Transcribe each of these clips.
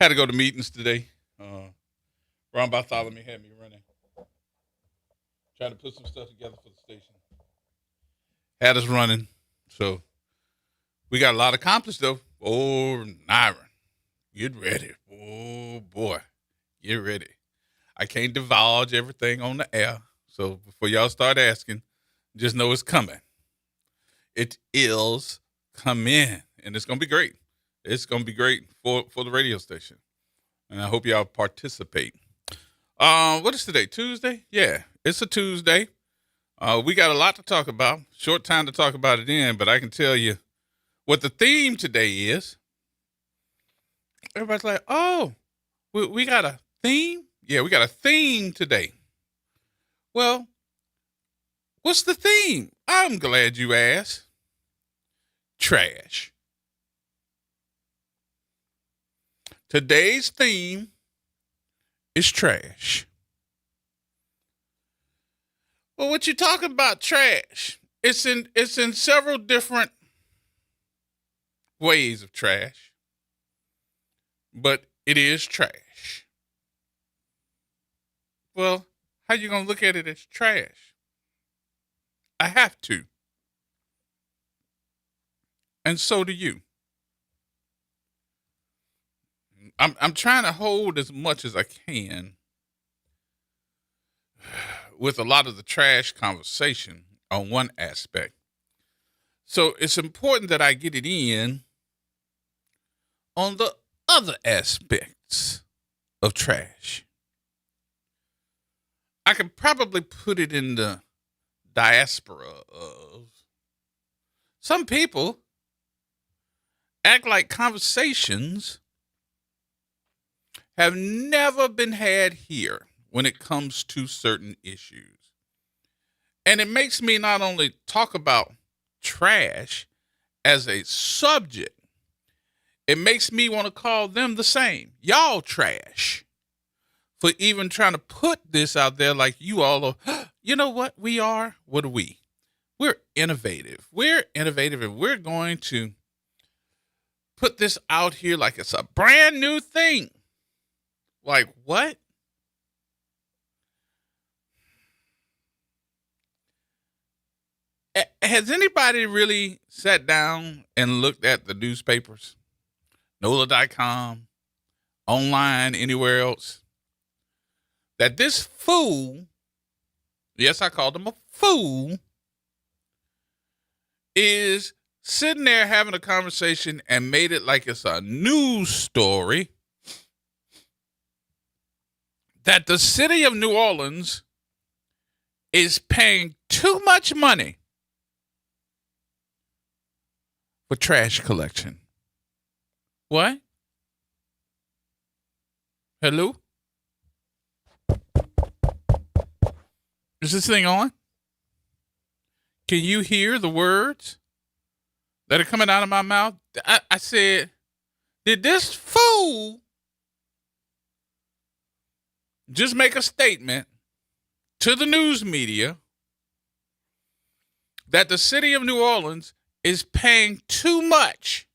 Had to go to meetings today. Ron Bartholomew had me running, trying to put some stuff together for the station. Had us running, so we got a lot accomplished though. Oh, Myron, get ready. Oh boy, get ready. I can't divulge everything on the air, so before y'all start asking, just know it's coming. It is coming, and it's gonna be great. It's gonna be great for the radio station, and I hope y'all participate. What is today? Tuesday? Yeah, it's a Tuesday. We got a lot to talk about. Short time to talk about it in, but I can tell you what the theme today is. Everybody's like, "Oh, we got a theme." Yeah, we got a theme today. Well, what's the theme? I'm glad you asked. Trash. Today's theme is trash. Well, what you talking about trash? It's in several different ways of trash, but it is trash. Well, how you gonna look at it as trash? I have to, and so do you. I'm trying to hold as much as I can with a lot of the trash conversation on one aspect. So it's important that I get it in on the other aspects of trash. I could probably put it in the diaspora of some people act like conversations have never been had here when it comes to certain issues. And it makes me not only talk about trash as a subject, it makes me want to call them the same. Y'all trash for even trying to put this out there like you all are. You know what we are? What are we? We're innovative. We're innovative, and we're going to put this out here like it's a brand new thing. Like what? Has anybody really sat down and looked at the newspapers? NOLA.com, online, anywhere else? That this fool, yes, I called him a fool, is sitting there having a conversation and made it like it's a news story that the city of New Orleans is paying too much money for trash collection. What? Hello? Is this thing on? Can you hear the words that are coming out of my mouth? I said, did this fool just make a statement to the news media that the city of New Orleans is paying too much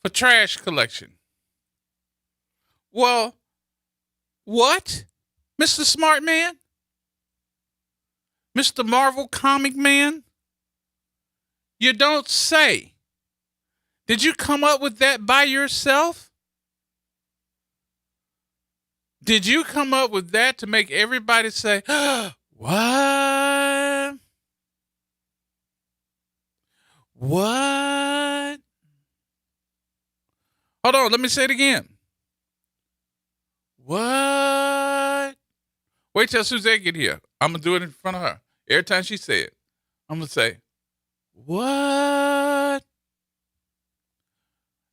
for trash collection? Well, what? Mr. Smart Man? Mr. Marvel Comic Man? You don't say. Did you come up with that by yourself? Did you come up with that to make everybody say, what? What? Hold on, let me say it again. What? Wait till Suzette get here. I'm going to do it in front of her. Every time she say it, I'm going to say, what?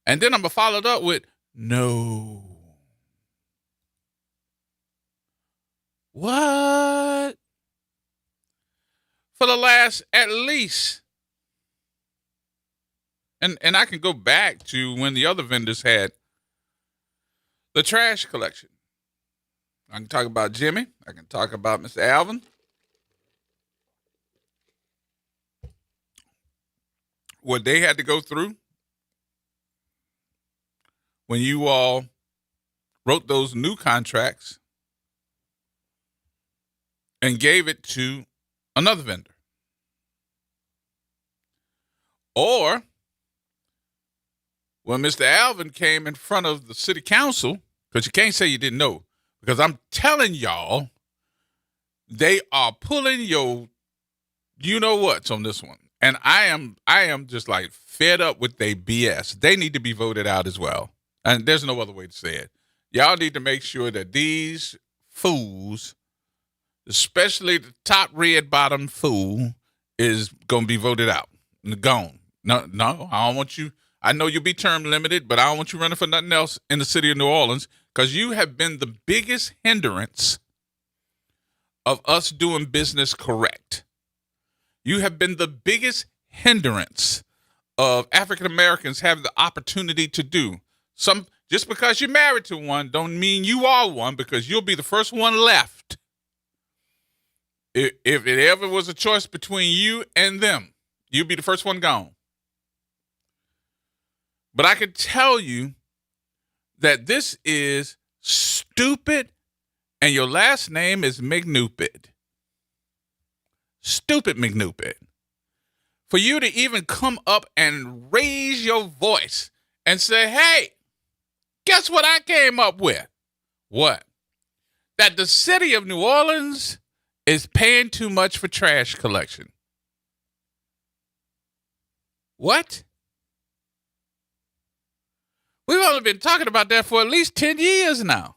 And then I'm going to follow it up with, no. What? For the last, at least, and I can go back to when the other vendors had the trash collection. I can talk about Jimmy. I can talk about Mr. Alvin. What they had to go through when you all wrote those new contracts and gave it to another vendor? Or when Mr. Alvin came in front of the city council, because you can't say you didn't know, because I'm telling y'all, they are pulling your you-know-whats on this one. And I am just like fed up with their BS. They need to be voted out as well. And there's no other way to say it. Y'all need to make sure that these fools, especially the top red bottom fool, is going to be voted out and gone. No, I don't want you. I know you'll be term limited, but I don't want you running for nothing else in the city of New Orleans, because you have been the biggest hindrance of us doing business correct. You have been the biggest hindrance of African Americans having the opportunity to do some. Just because you're married to one don't mean you are one, because you'll be the first one left. If it ever was a choice between you and them, you'll be the first one gone. But I can tell you that this is stupid, and your last name is McNupid. Stupid McNupid. For you to even come up and raise your voice and say, hey, guess what I came up with? What? That the city of New Orleans is paying too much for trash collection. What? We've only been talking about that for at least 10 years now.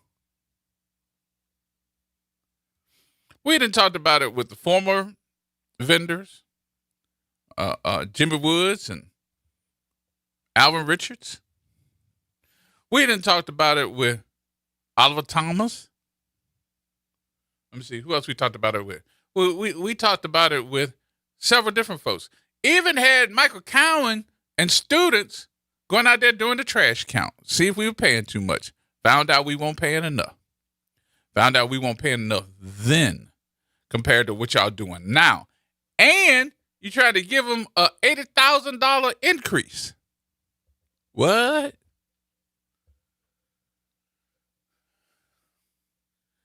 We done talked about it with the former vendors, Jimmy Woods and Alvin Richards. We done talked about it with Oliver Thomas. Let me see, who else we talked about it with? We talked about it with several different folks. Even had Michael Cowan and students going out there doing the trash count. See if we were paying too much. Found out we weren't paying enough. Found out we weren't paying enough then compared to what y'all doing now. And you try to give them a $80,000 increase. What?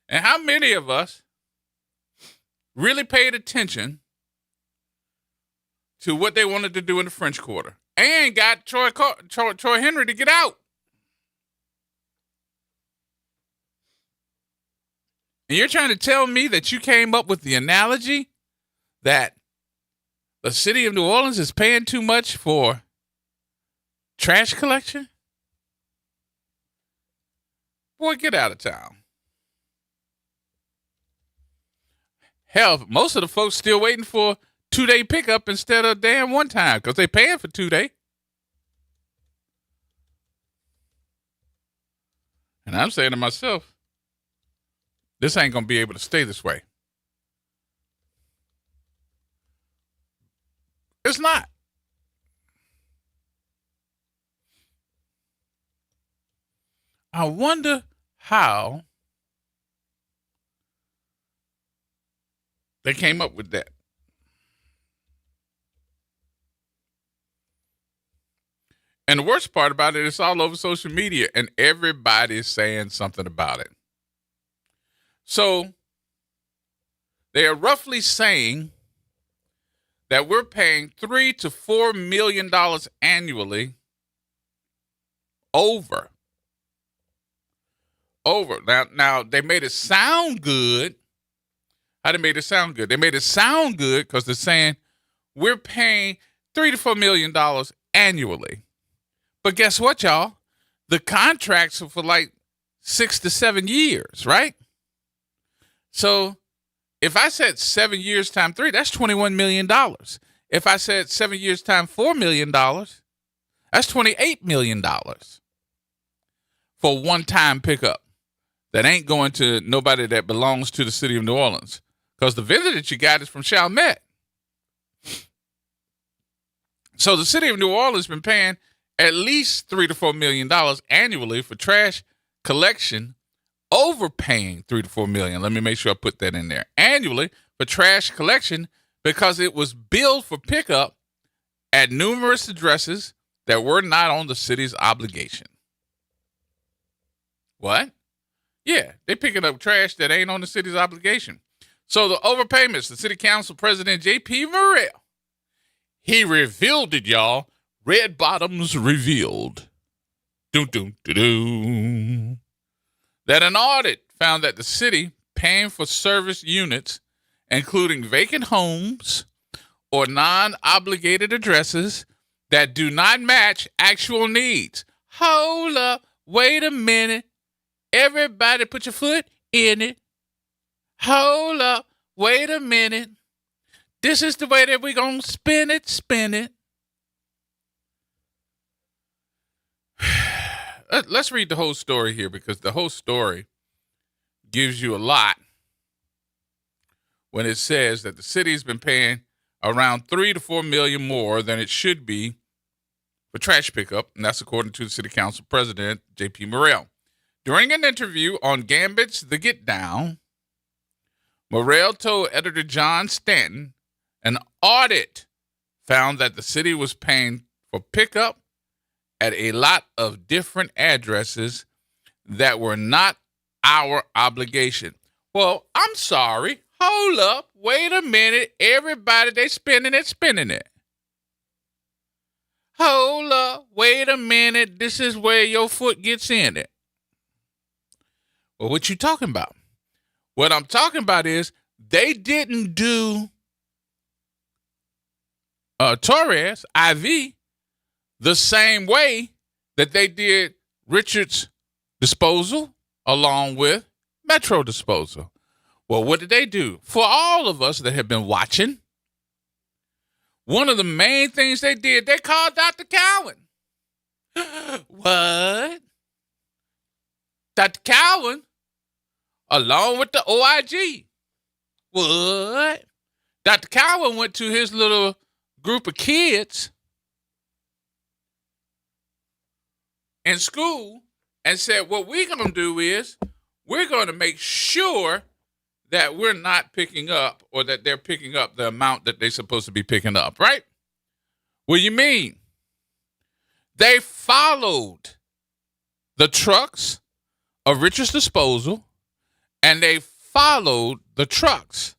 And how many of us really paid attention to what they wanted to do in the French Quarter and got Troy Henry to get out? And you're trying to tell me that you came up with the analogy that the city of New Orleans is paying too much for trash collection? Boy, get out of town. Hell, most of the folks still waiting for 2-day pickup instead of damn one time because they paying for 2-day. And I'm saying to myself, this ain't going to be able to stay this way. It's not. I wonder how they came up with that. And the worst part about it, it's all over social media, and everybody's saying something about it. So they are roughly saying that we're paying $3 to $4 million annually over. Now they made it sound good. How they made it sound good? They made it sound good because they're saying we're paying $3 to $4 million annually. But guess what, y'all? The contracts are for like 6 to 7 years, right? So if I said 7 years times 3, that's $21 million. If I said 7 years times $4 million, that's $28 million for one-time pickup. That ain't going to nobody that belongs to the city of New Orleans. Because the vendor that you got is from Chalmette. So the city of New Orleans has been paying at least $3 to $4 million annually for trash collection, overpaying $3 to $4 million. Let me make sure I put that in there. Annually for trash collection because it was billed for pickup at numerous addresses that were not on the city's obligation. What? Yeah, they picking up trash that ain't on the city's obligation. So the overpayments, the city council president, J.P. Morrell, he revealed it, y'all. Red Bottoms revealed. Doom, doom, doom, doom. That an audit found that the city paying for service units, including vacant homes or non-obligated addresses that do not match actual needs. Hold up, wait a minute. Everybody put your foot in it. Hold up, wait a minute. This is the way that we're going to spin it. Let's read the whole story here, because the whole story gives you a lot when it says that the city's been paying around $3 to $4 million more than it should be for trash pickup, and that's according to the city council president, J.P. Morrell. During an interview on Gambit's The Get Down, Morrell told editor John Stanton an audit found that the city was paying for pickup at a lot of different addresses that were not our obligation. Well, I'm sorry. Hold up. Wait a minute. Everybody, they spending it. Hold up. Wait a minute. This is where your foot gets in it. Well, what you talking about? What I'm talking about is they didn't do Torres, IV, the same way that they did Richard's disposal along with Metro disposal. Well, what did they do? For all of us that have been watching, one of the main things they did, they called Dr. Cowan. What? Dr. Cowan, along with the OIG. What? Dr. Cowan went to his little group of kids in school and said, what we're going to do is we're going to make sure that we're not picking up, or that they're picking up the amount that they're supposed to be picking up, right? What do you mean? They followed the trucks of Richard's disposal, and they followed the trucks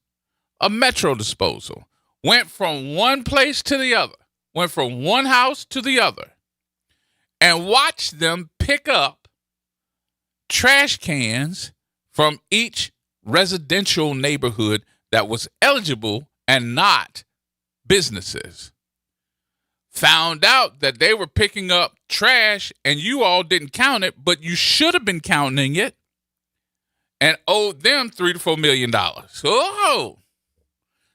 of Metro disposal. Went from one place to the other, went from one house to the other, and watched them pick up trash cans from each residential neighborhood that was eligible and not businesses. Found out that they were picking up trash and you all didn't count it, but you should have been counting it, and owed them $3 to $4 million. Oh,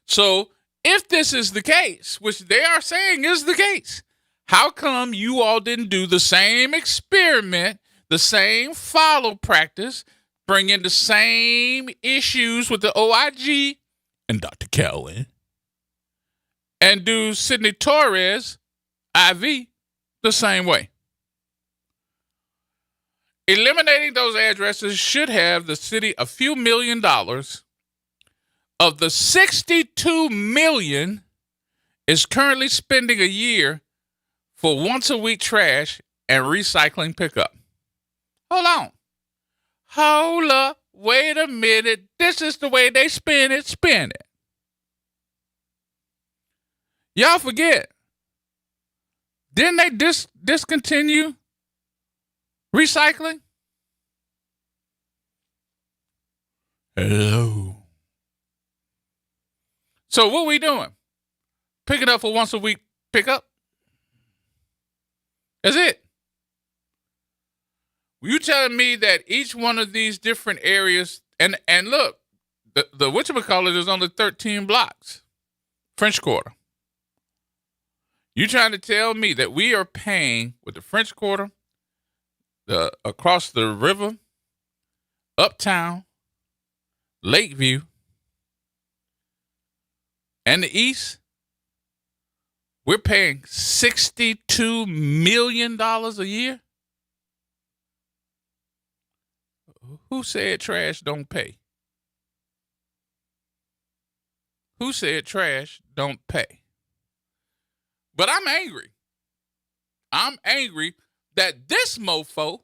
so if this is the case, which they are saying is the case, how come you all didn't do the same experiment, the same follow practice, bring in the same issues with the OIG and Dr. Cowan, and do Sidney Torres, IV, the same way? Eliminating those addresses should have the city a few $1 million of the $62 million is currently spending a year for once-a-week trash and recycling pickup. Hold on. Hold up. Wait a minute. This is the way they spend it. Y'all forget. Didn't they discontinue recycling? Hello. So what we doing? Picking up for once a week pickup? That's it. You telling me that each one of these different areas, and look, the whatchamacallit is only 13 blocks, French Quarter. You trying to tell me that we are paying with the French Quarter, across the river, uptown, Lakeview, and the east, we're paying $62 million a year? Who said trash don't pay? Who said trash don't pay? But I'm angry. I'm angry that this mofo,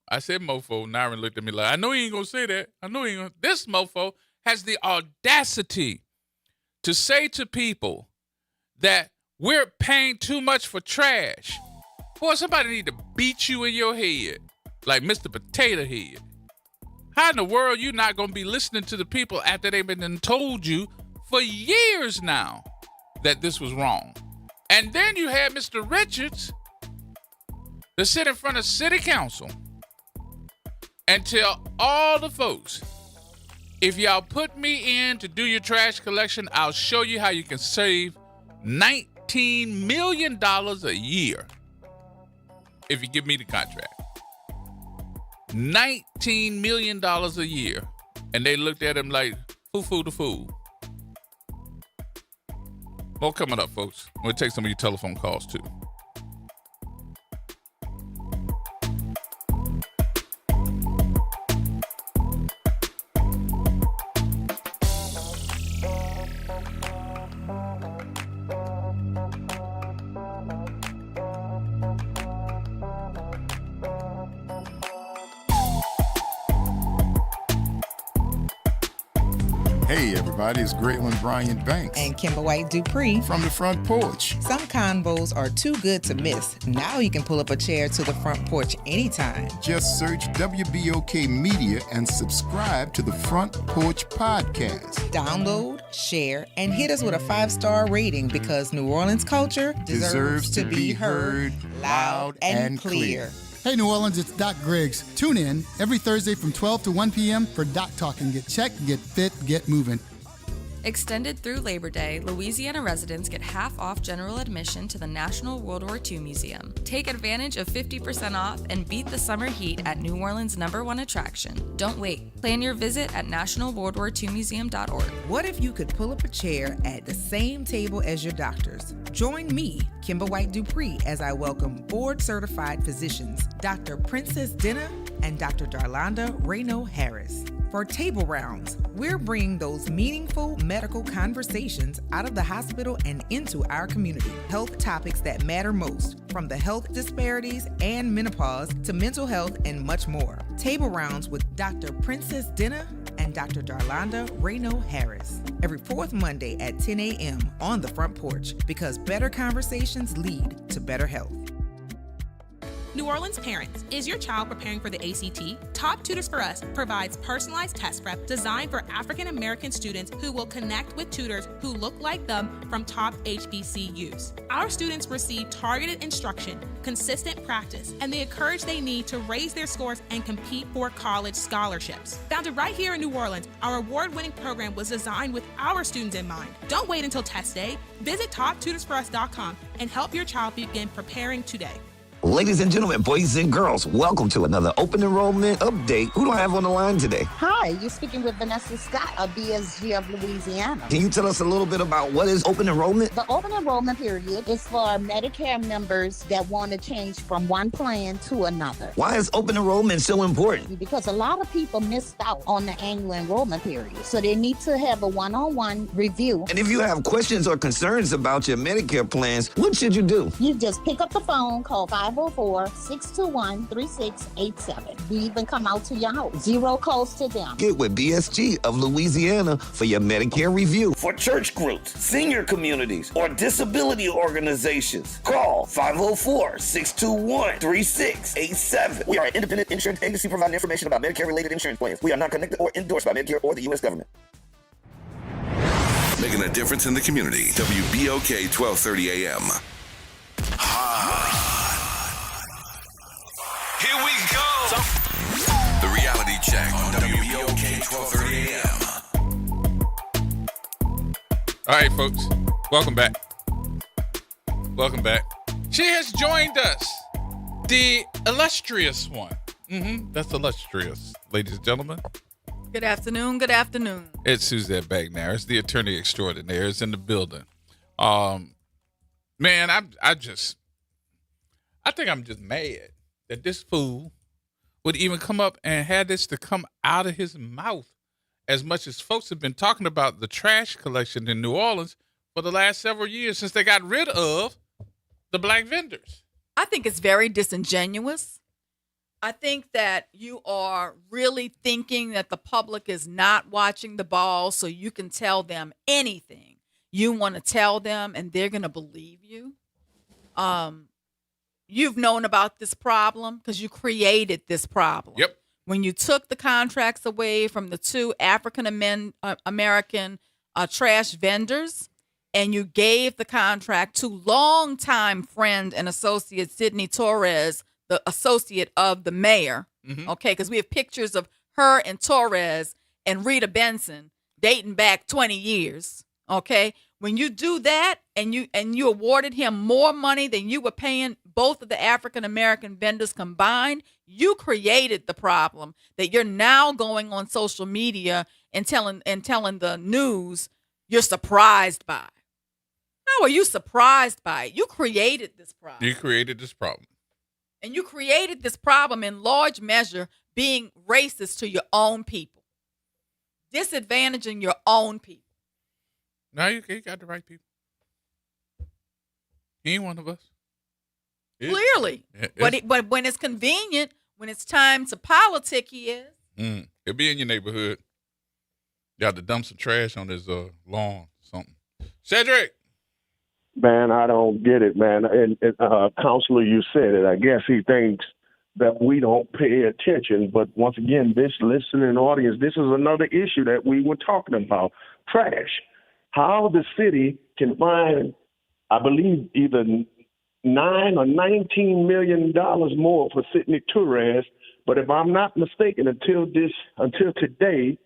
I said mofo. Nyron looked at me like, I know he ain't going to say that. I know he ain't going to. This mofo has the audacity to say to people that we're paying too much for trash. Boy, somebody need to beat you in your head like Mr. Potato Head. How in the world you not going to be listening to the people after they've been told you for years now that this was wrong? And then you had Mr. Richards to sit in front of city council and tell all the folks, if y'all put me in to do your trash collection, I'll show you how you can save $19 million a year if you give me the contract. $19 million a year. And they looked at him like, foo-foo the fool. More coming up, folks. We'll take some of your telephone calls, too. Hey everybody, it's Great One Brian Banks and Kimber White Dupree from the front porch. Some convos are too good to miss. Now you can pull up a chair to the front porch anytime. Just search WBOK Media and subscribe to the Front Porch Podcast. Download, share, and hit us with a 5-star rating because New Orleans culture deserves to be heard loud and clear. Hey New Orleans, it's Doc Griggs. Tune in every Thursday from 12 to 1 p.m. for Doc Talk and get checked, get fit, get moving. Extended through Labor Day, Louisiana residents get half off general admission to the National World War II Museum. Take advantage of 50% off and beat the summer heat at New Orleans' #1 attraction. Don't wait. Plan your visit at nationalworldwar2museum.org. What if you could pull up a chair at the same table as your doctors? Join me, Kimber White Dupree, as I welcome board-certified physicians, Dr. Princess Dinner and Dr. Darlonda Rayno Harris. For Table Rounds, we're bringing those meaningful medical conversations out of the hospital and into our community. Health topics that matter most, from the health disparities and menopause to mental health and much more. Table Rounds with Dr. Princess Dinner and Dr. Darlonda Rayno Harris. Every fourth Monday at 10 a.m. on the front porch, because better conversations lead to better health. New Orleans parents, is your child preparing for the ACT? Top Tutors for Us provides personalized test prep designed for African American students who will connect with tutors who look like them from top HBCUs. Our students receive targeted instruction, consistent practice, and the encouragement they need to raise their scores and compete for college scholarships. Founded right here in New Orleans, our award-winning program was designed with our students in mind. Don't wait until test day. Visit TopTutorsForUs.com and help your child begin preparing today. Ladies and gentlemen, boys and girls, welcome to another open enrollment update. Who do I have on the line today? Hi, you're speaking with Vanessa Scott of BSG of Louisiana. Can you tell us a little bit about what is open enrollment? The open enrollment period is for Medicare members that want to change from one plan to another. Why is open enrollment so important? Because a lot of people missed out on the annual enrollment period, so they need to have a one-on-one review. And if you have questions or concerns about your Medicare plans, what should you do? You just pick up the phone, call 504-621-3687. We even come out to your house. Zero cost to them. Get with BSG of Louisiana for your Medicare review. For church groups, senior communities, or disability organizations, call 504-621-3687. We are an independent insurance agency providing information about Medicare-related insurance plans. We are not connected or endorsed by Medicare or the U.S. government. Making a difference in the community. WBOK 1230 AM. Here we go. The reality check on WBOK 1230 AM. All right, folks. Welcome back. Welcome back. She has joined us. The illustrious one. That's illustrious, ladies and gentlemen. Good afternoon. Good afternoon. It's Suzette Bagnair. It's the attorney extraordinaire. It's in the building. Man, I think I'm just mad that this fool would even come up and had this to come out of his mouth, as much as folks have been talking about the trash collection in New Orleans for the last several years since they got rid of the black vendors. I think it's very disingenuous. I think that you are really thinking that the public is not watching the ball, so you can tell them anything you want to tell them, and they're going to believe you. You've known about this problem because you created this problem. Yep. When you took the contracts away from the two African American trash vendors, and you gave the contract to longtime friend and associate Sidney Torres, the associate of the mayor. Mhm. Okay, because we have pictures of her and Torres and Rita Benson dating back 20 years. Okay, when you do that and you awarded him more money than you were paying both of the African American vendors combined, you created the problem that you're now going on social media and telling the news you're surprised by. How are you surprised by it? You created this problem. You created this problem. And you created this problem in large measure being racist to your own people, disadvantaging your own people. No, you got the right people. He ain't one of us. Clearly. But when it's convenient, when it's time to politic, he is. He'll be in your neighborhood. You got to dump some trash on his lawn or something. Cedric. Man, I don't get it, man. And Counselor, you said it. I guess he thinks that we don't pay attention. But once again, this listening audience, this is another issue that we were talking about, trash. How the city can find, I believe, either $9 or $19 million more for Sidney Torres. But if I'm not mistaken, until today,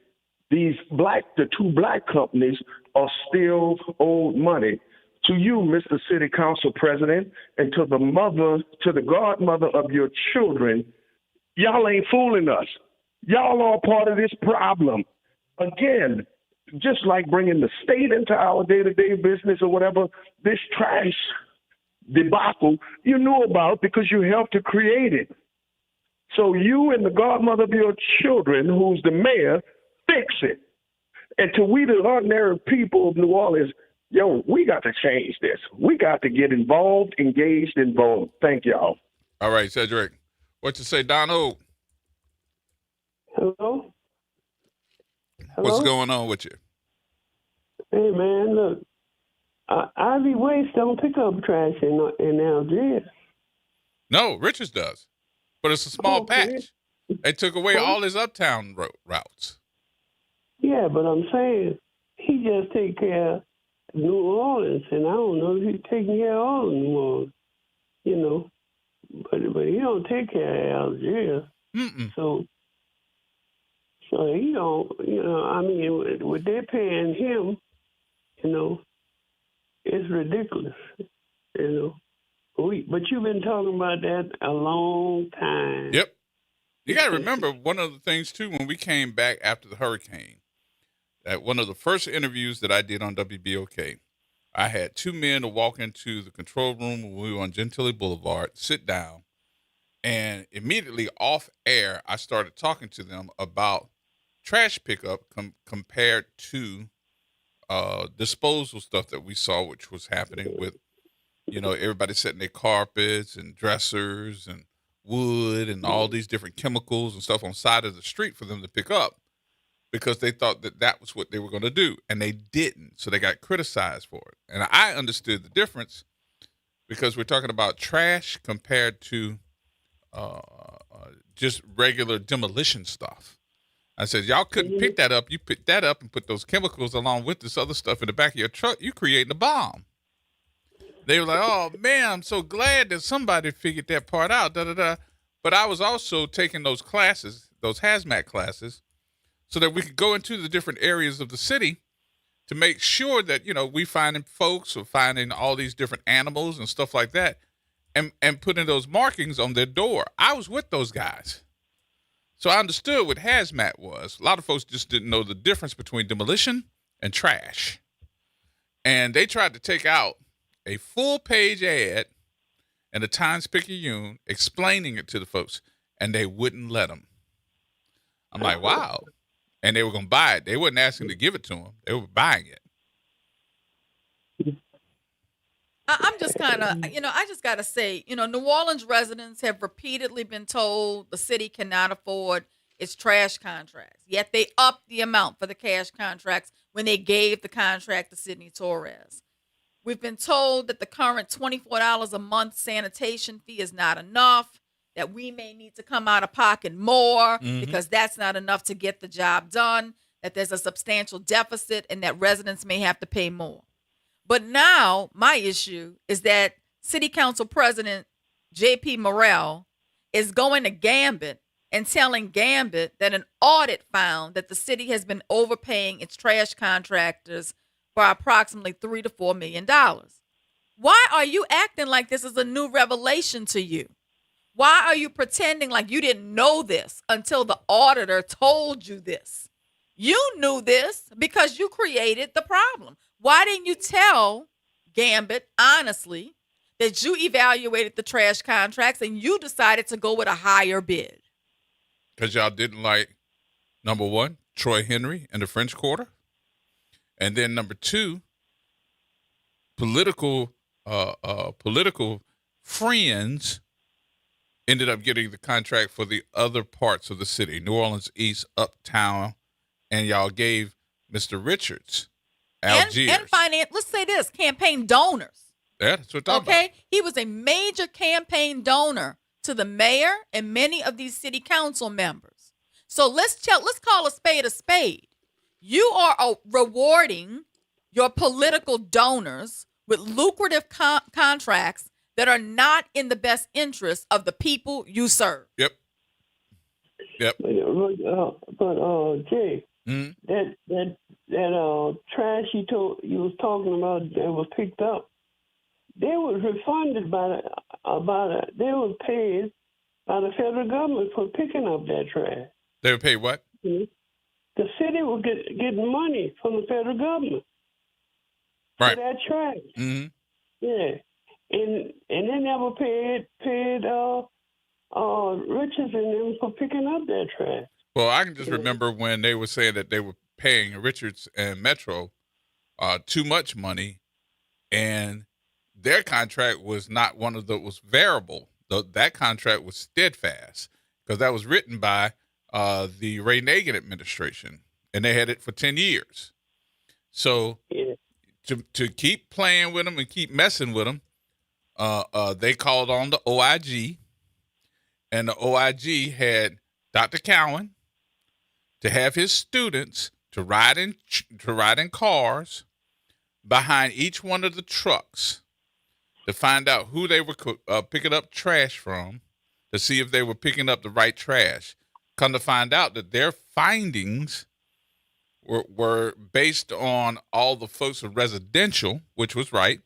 the two black companies are still owed money. To you, Mr. City Council President, and to the godmother of your children, y'all ain't fooling us. Y'all are part of this problem. Again, just like bringing the state into our day-to-day business or whatever, this trash debacle you knew about because you helped to create it. So you and the godmother of your children, who's the mayor, fix it. And to we, the ordinary people of New Orleans, yo, we got to change this. We got to get involved, engaged, involved. Thank y'all. All right, Cedric. What you say, Donald? Hello? What's going on with you? Hey, man, look. Ivy Waste don't pick up trash in Algiers. No, Richards does. But it's a small patch. They took away all his uptown routes. Yeah, but I'm saying he just take care of New Orleans, and I don't know if he's taking care of all of New Orleans, you know. But he don't take care of Algiers. So he don't, you know, I mean, what they're paying him, you know, it's ridiculous, you know. But you've been talking about that a long time. Yep. You got to remember one of the things, too, when we came back after the hurricane, that one of the first interviews that I did on WBOK, I had two men to walk into the control room when we were on Gentilly Boulevard, sit down, and immediately off air, I started talking to them about trash pickup compared to disposal stuff that we saw, which was happening with, you know, everybody setting their carpets and dressers and wood and all these different chemicals and stuff on the side of the street for them to pick up because they thought that was what they were going to do, and they didn't. So they got criticized for it. And I understood the difference because we're talking about trash compared to just regular demolition stuff. I said, y'all couldn't pick that up. You picked that up and put those chemicals along with this other stuff in the back of your truck. You creating a bomb. They were like, oh, man, I'm so glad that somebody figured that part out, da-da-da. But I was also taking those classes, those hazmat classes, so that we could go into the different areas of the city to make sure that, you know, we finding folks or finding all these different animals and stuff like that and putting those markings on their door. I was with those guys. So I understood what hazmat was. A lot of folks just didn't know the difference between demolition and trash. And they tried to take out a full-page ad in the Times-Picayune explaining it to the folks, and they wouldn't let them. I'm like, wow. And they were going to buy it. They wasn't asking to give it to them. They were buying it. I'm just kind of, I just got to say, New Orleans residents have repeatedly been told the city cannot afford its trash contracts. Yet they upped the amount for the cash contracts when they gave the contract to Sidney Torres. We've been told that the current $24 a month sanitation fee is not enough, that we may need to come out of pocket more because that's not enough to get the job done, that there's a substantial deficit, and that residents may have to pay more. But now my issue is that City Council President J.P. Morrell is going to Gambit and telling Gambit that an audit found that the city has been overpaying its trash contractors for approximately $3 to $4 million. Why are you acting like this is a new revelation to you? Why are you pretending like you didn't know this until the auditor told you this? You knew this because you created the problem. Why didn't you tell Gambit, honestly, that you evaluated the trash contracts and you decided to go with a higher bid? Because y'all didn't like, number one, Troy Henry and the French Quarter. And then number two, political friends ended up getting the contract for the other parts of the city, New Orleans East, Uptown, and y'all gave Mr. Richards Algiers. And finance, let's say this, campaign donors. Yeah, that's what I'm talking about. He was a major campaign donor to the mayor and many of these city council members. So let's call a spade a spade. You are rewarding your political donors with lucrative contracts that are not in the best interest of the people you serve. Yep. But Jay, that trash you was talking about that was picked up, they was refunded they was paid by the federal government for picking up that trash. They were paid what? The city was getting money from the federal government for that trash. Mm-hmm. Yeah, and they never paid Richards and them for picking up that trash. Well, I can just remember when they were saying that they were paying Richards and Metro too much money, and their contract was not one of those was variable. That contract was steadfast because that was written by the Ray Nagin administration, and they had it for 10 years. So to keep playing with them and keep messing with them, they called on the OIG, and the OIG had Dr. Cowan to have his students to ride in cars behind each one of the trucks to find out who they were picking up trash from, to see if they were picking up the right trash. Come to find out that their findings were based on all the folks of residential, which was right,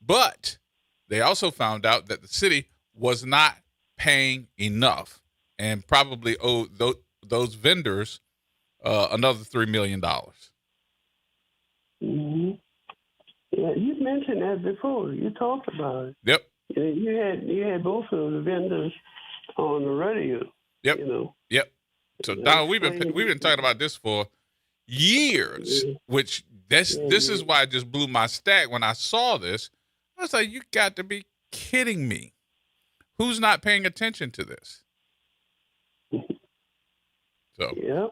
but they also found out that the city was not paying enough and probably owed those vendors another $3 million. Mm-hmm. Yeah, you mentioned that before. You talked about it. Yep. You had both of the vendors on the radio. Yep. Yep. So Don, we've been talking about this for years, which this is why it just blew my stack when I saw this. I was like, you got to be kidding me. Who's not paying attention to this? So, yeah.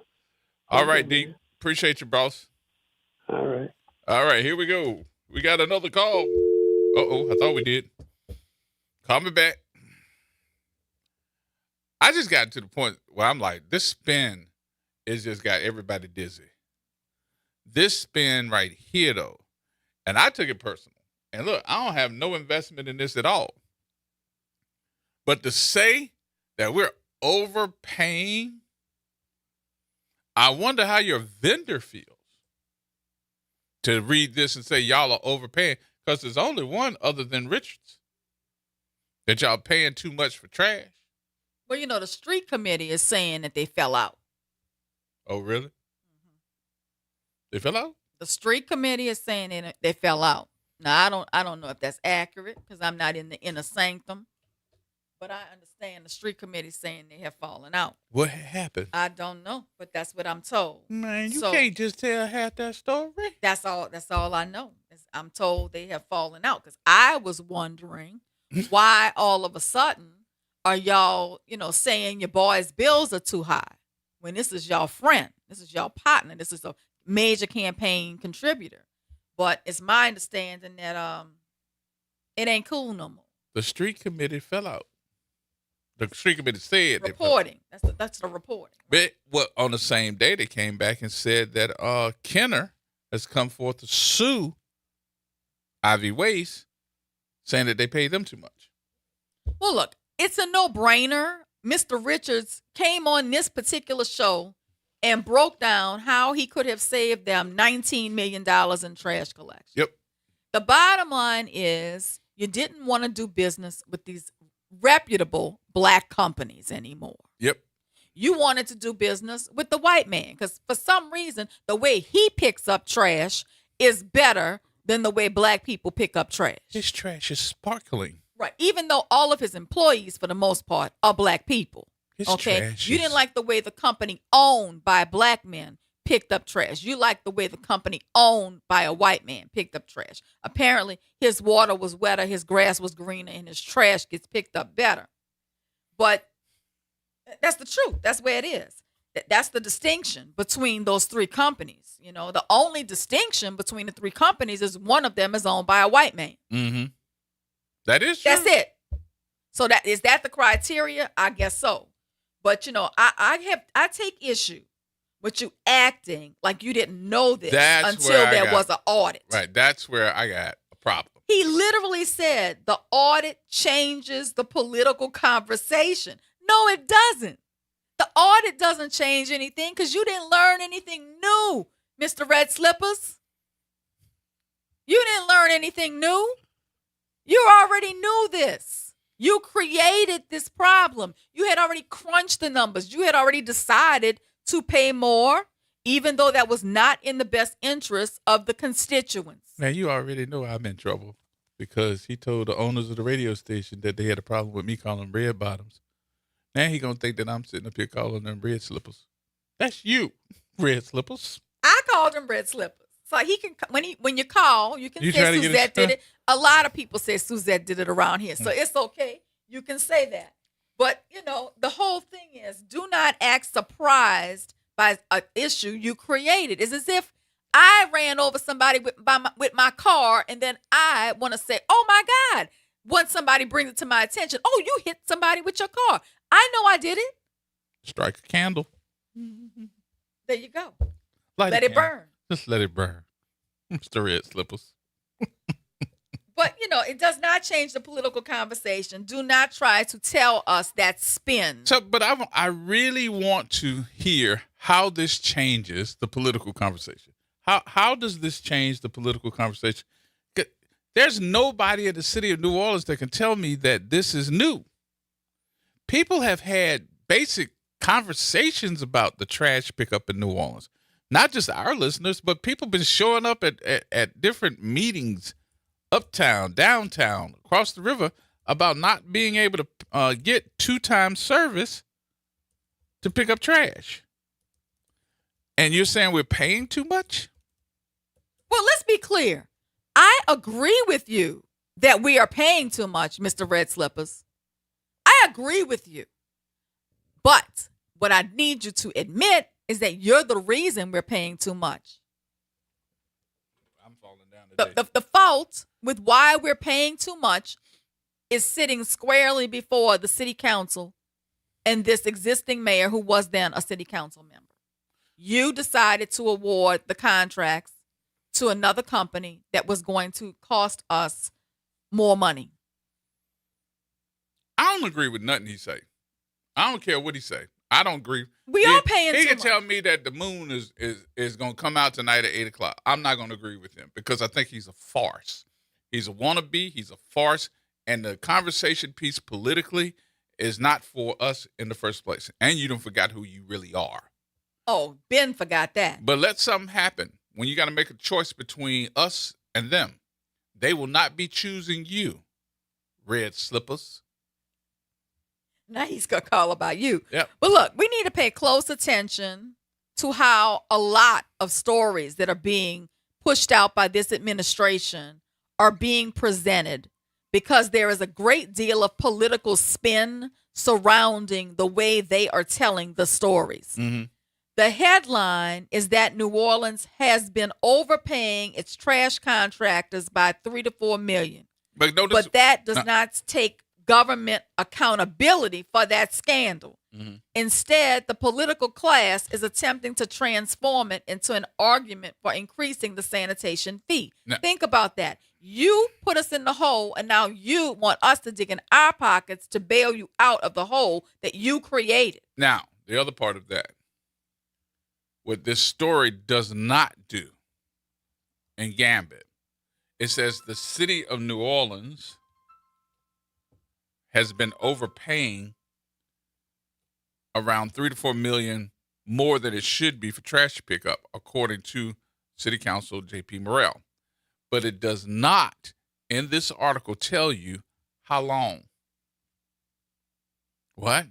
All right, D. Appreciate you, boss. All right. All right, here we go. We got another call. Uh-oh, I thought we did. Call me back. I just got to the point where I'm like, this spin has just got everybody dizzy. This spin right here, though, and I took it personal. And look, I don't have no investment in this at all. But to say that we're overpaying, I wonder how your vendor feels to read this and say y'all are overpaying, because there's only one other than Richards that y'all paying too much for trash. Well, the street committee is saying that they fell out. Oh, really? Mm-hmm. They fell out? The street committee is saying they fell out. Now, I don't know if that's accurate because I'm not in the inner sanctum. But I understand the street committee saying they have fallen out. What happened? I don't know, but that's what I'm told. Man, you can't just tell half that story. That's all I know. I'm told they have fallen out because I was wondering why all of a sudden are y'all, saying your boys' bills are too high when this is y'all friend, this is y'all partner, this is a major campaign contributor. But it's my understanding that it ain't cool no more. The street committee fell out. The street committee said reporting. That's the reporting. But on the same day they came back and said that Kenner has come forth to sue Ivy Waste, saying that they paid them too much. Well, look, it's a no-brainer. Mr. Richards came on this particular show and broke down how he could have saved them $19 million in trash collection. Yep. The bottom line is you didn't want to do business with these reputable black companies anymore. Yep. You wanted to do business with the white man because for some reason, the way he picks up trash is better than the way black people pick up trash. His trash is sparkling. Right. Even though all of his employees, for the most part, are black people. His okay. trash You didn't like the way the company owned by black men picked up trash. You liked the way the company owned by a white man picked up trash. Apparently, his water was wetter, his grass was greener, and his trash gets picked up better. But that's the truth. That's where it is. That's the distinction between those three companies. The only distinction between the three companies is one of them is owned by a white man. Mm-hmm. That is true. That's it. So is that the criteria? I guess so. But I take issue with you acting like you didn't know this until there was an audit. Right. That's where I got a problem. He literally said the audit changes the political conversation. No, it doesn't. The audit doesn't change anything because you didn't learn anything new, Mr. Red Slippers. You didn't learn anything new. You already knew this. You created this problem. You had already crunched the numbers. You had already decided to pay more, even though that was not in the best interest of the constituents. Man, you already know I'm in trouble because he told the owners of the radio station that they had a problem with me calling them red bottoms. Now he gonna think that I'm sitting up here calling them red slippers. That's you, red slippers. I called them red slippers. So he can when you call, you can say Suzette did it. A lot of people say Suzette did it around here, so it's okay. You can say that. But the whole thing is, do not act surprised by an issue you created. It's as if I ran over somebody with my car, and then I want to say, "Oh my God!" Once somebody brings it to my attention, "Oh, you hit somebody with your car." I know I did it. Strike a candle. There you go. Let it burn. Just let it burn. Mr. Red Slippers. But, it does not change the political conversation. Do not try to tell us that spin. So, but I really want to hear how this changes the political conversation. How does this change the political conversation? There's nobody in the city of New Orleans that can tell me that this is new. People have had basic conversations about the trash pickup in New Orleans. Not just our listeners, but people been showing up at different meetings, uptown, downtown, across the river, about not being able to get 2-time service to pick up trash. And you're saying we're paying too much? Well, let's be clear. I agree with you that we are paying too much, Mr. Red Slippers. I agree with you. But what I need you to admit is that you're the reason we're paying too much. I'm falling down today. The fault with why we're paying too much is sitting squarely before the city council and this existing mayor who was then a city council member. You decided to award the contracts to another company that was going to cost us more money. I don't agree with nothing he say. I don't care what he say. I don't agree. We are paying too much. He can tell me that the moon is going to come out tonight at 8 o'clock. I'm not going to agree with him because I think he's a farce. He's a wannabe. He's a farce. And the conversation piece politically is not for us in the first place. And you don't forgot who you really are. Oh, Ben forgot that. But let something happen. When you got to make a choice between us and them, they will not be choosing you, Red Slippers. Now he's going to call about you. Yep. But look, we need to pay close attention to how a lot of stories that are being pushed out by this administration are being presented because there is a great deal of political spin surrounding the way they are telling the stories. Mm-hmm. The headline is that New Orleans has been overpaying its trash contractors by $3 to $4 million. But that does not take government accountability for that scandal. Mm-hmm. Instead, the political class is attempting to transform it into an argument for increasing the sanitation fee. Now, think about that. You put us in the hole, and now you want us to dig in our pockets to bail you out of the hole that you created. Now, the other part of that, what this story does not do in Gambit, it says the city of New Orleans has been overpaying around $3 to $4 million more than it should be for trash pickup, according to City Council J.P. Morrell. But it does not, in this article, tell you how long. What?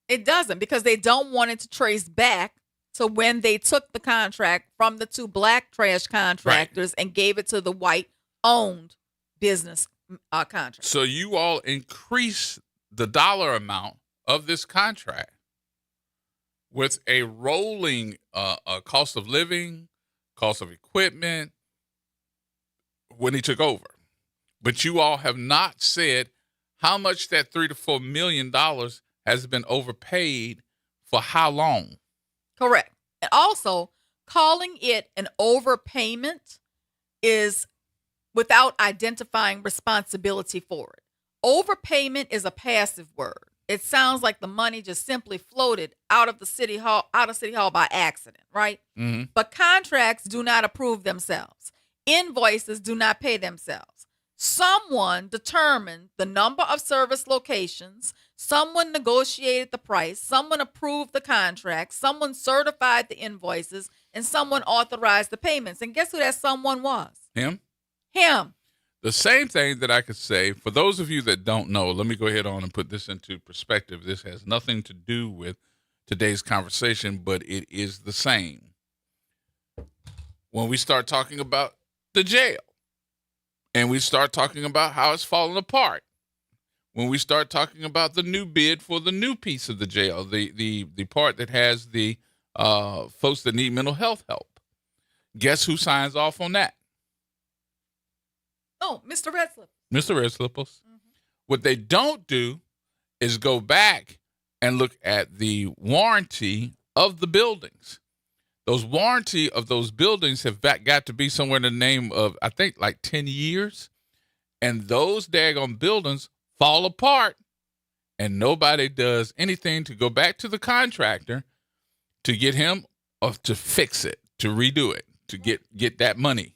It doesn't, because they don't want it to trace back to when they took the contract from the two black trash contractors and gave it to the white-owned business contract. So you all increase the dollar amount of this contract with a rolling cost of living, cost of equipment when he took over. But you all have not said how much that $3 to $4 million has been overpaid for how long. Correct. And also, calling it an overpayment is without identifying responsibility for it. Overpayment is a passive word. It sounds like the money just simply floated out of City Hall by accident, right? Mm-hmm. But contracts do not approve themselves. Invoices do not pay themselves. Someone determined the number of service locations, someone negotiated the price, someone approved the contract, someone certified the invoices, and someone authorized the payments. And guess who that someone was? Him? Him. The same thing that I could say, for those of you that don't know, let me go ahead on and put this into perspective. This has nothing to do with today's conversation, but it is the same. When we start talking about the jail, and we start talking about how it's falling apart, when we start talking about the new bid for the new piece of the jail, the part that has the folks that need mental health help, guess who signs off on that? Oh, Mr. Red Slip. Mr. Red Slippers. Mm-hmm. What they don't do is go back and look at the warranty of the buildings. Those warranty of those buildings have got to be somewhere in the name of, I think, like 10 years. And those daggone buildings fall apart. And nobody does anything to go back to the contractor to get him to fix it, to redo it, to get that money.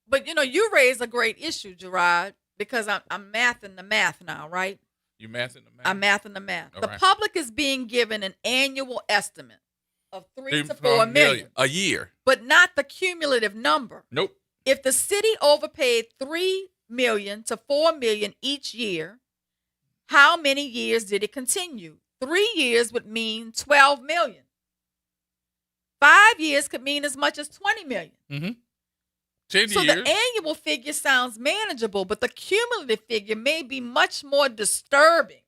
But, you raise a great issue, Gerard, because I'm mathing the math now, right? You mathing the math? I'm mathing the math. All the right. public is being given an annual estimate of $3 to $4 million. A year. But not the cumulative number. Nope. If the city overpaid $3 million to $4 million each year, how many years did it continue? 3 years would mean $12 million. 5 years could mean as much as $20 million. Mm-hmm. 10 so years. The annual figure sounds manageable, but the cumulative figure may be much more disturbing.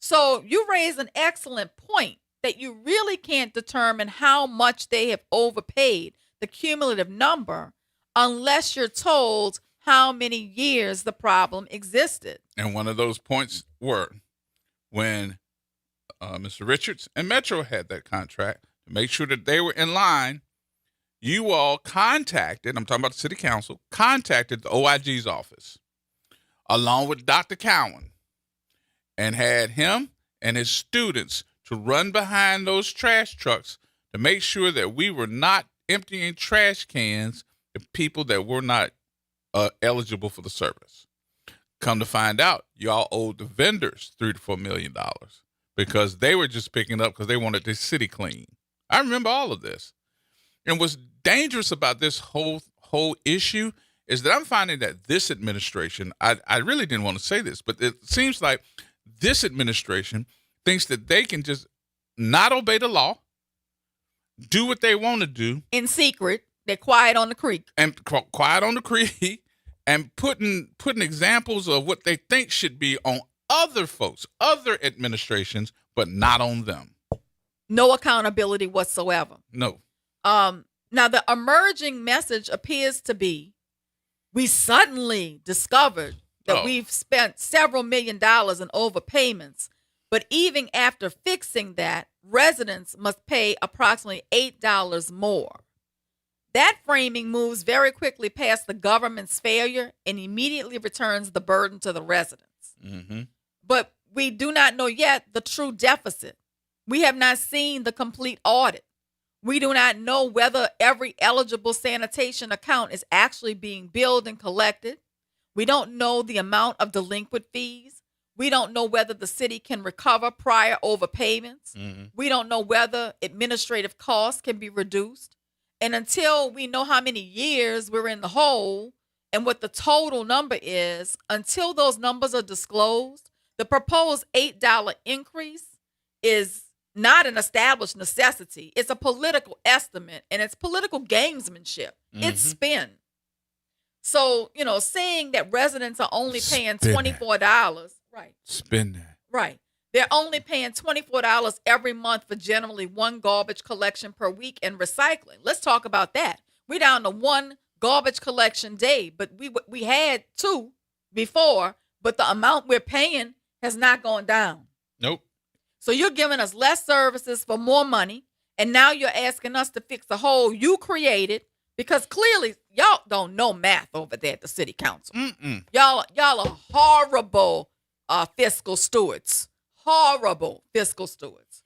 So you raise an excellent point that you really can't determine how much they have overpaid, the cumulative number, unless you're told how many years the problem existed. And one of those points were when Mr. Richards and Metro had that contract to make sure that they were in line. You all contacted, I'm talking about the city council, contacted the OIG's office along with Dr. Cowan and had him and his students to run behind those trash trucks to make sure that we were not emptying trash cans to people that were not eligible for the service. Come to find out, y'all owed the vendors $3 to $4 million because they were just picking up because they wanted the city clean. I remember all of this. And what's dangerous about this whole issue is that I'm finding that this administration, I really didn't want to say this, but it seems like this administration thinks that they can just not obey the law, do what they want to do. In secret, They're quiet on the creek. And quiet on the creek and putting examples of what they think should be on other folks, other administrations, but not on them. No accountability whatsoever. No. Now, the emerging message appears to be, we suddenly discovered that we've spent several $1 million in overpayments, but even after fixing that, residents must pay approximately $8 more. That framing moves very quickly past the government's failure and immediately returns the burden to the residents. Mm-hmm. But we do not know yet the true deficit. We have not seen the complete audit. We do not know whether every eligible sanitation account is actually being billed and collected. We don't know the amount of delinquent fees. We don't know whether the city can recover prior overpayments. Mm-hmm. We don't know whether administrative costs can be reduced. And until we know how many years we're in the hole and what the total number is, until those numbers are disclosed, the proposed $8 increase is not an established necessity. It's a political estimate, and it's political gamesmanship. Mm-hmm. It's spin. So, saying that residents are only paying $24. Right. Spin that. Right. They're only paying $24 every month for generally one garbage collection per week and recycling. Let's talk about that. We're down to one garbage collection day, but we had 2 before, but the amount we're paying has not gone down. Nope. So you're giving us less services for more money, and now you're asking us to fix the hole you created, because clearly y'all don't know math over there at the city council. Mm-mm. Y'all are horrible fiscal stewards. Horrible fiscal stewards.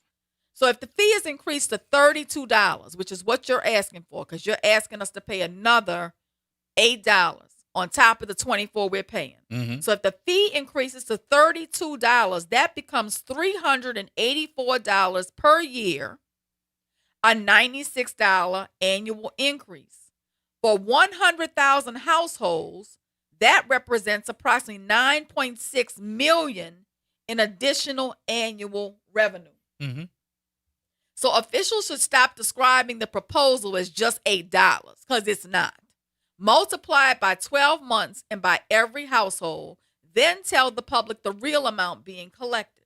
So if the fee is increased to $32, which is what you're asking for, because you're asking us to pay another $8 on top of the $24 we're paying. Mm-hmm. So if the fee increases to $32, that becomes $384 per year, a $96 annual increase. For 100,000 households, that represents approximately $9.6 million in additional annual revenue. Mm-hmm. So officials should stop describing the proposal as just $8, because it's not. Multiply it by 12 months and by every household, then tell the public the real amount being collected.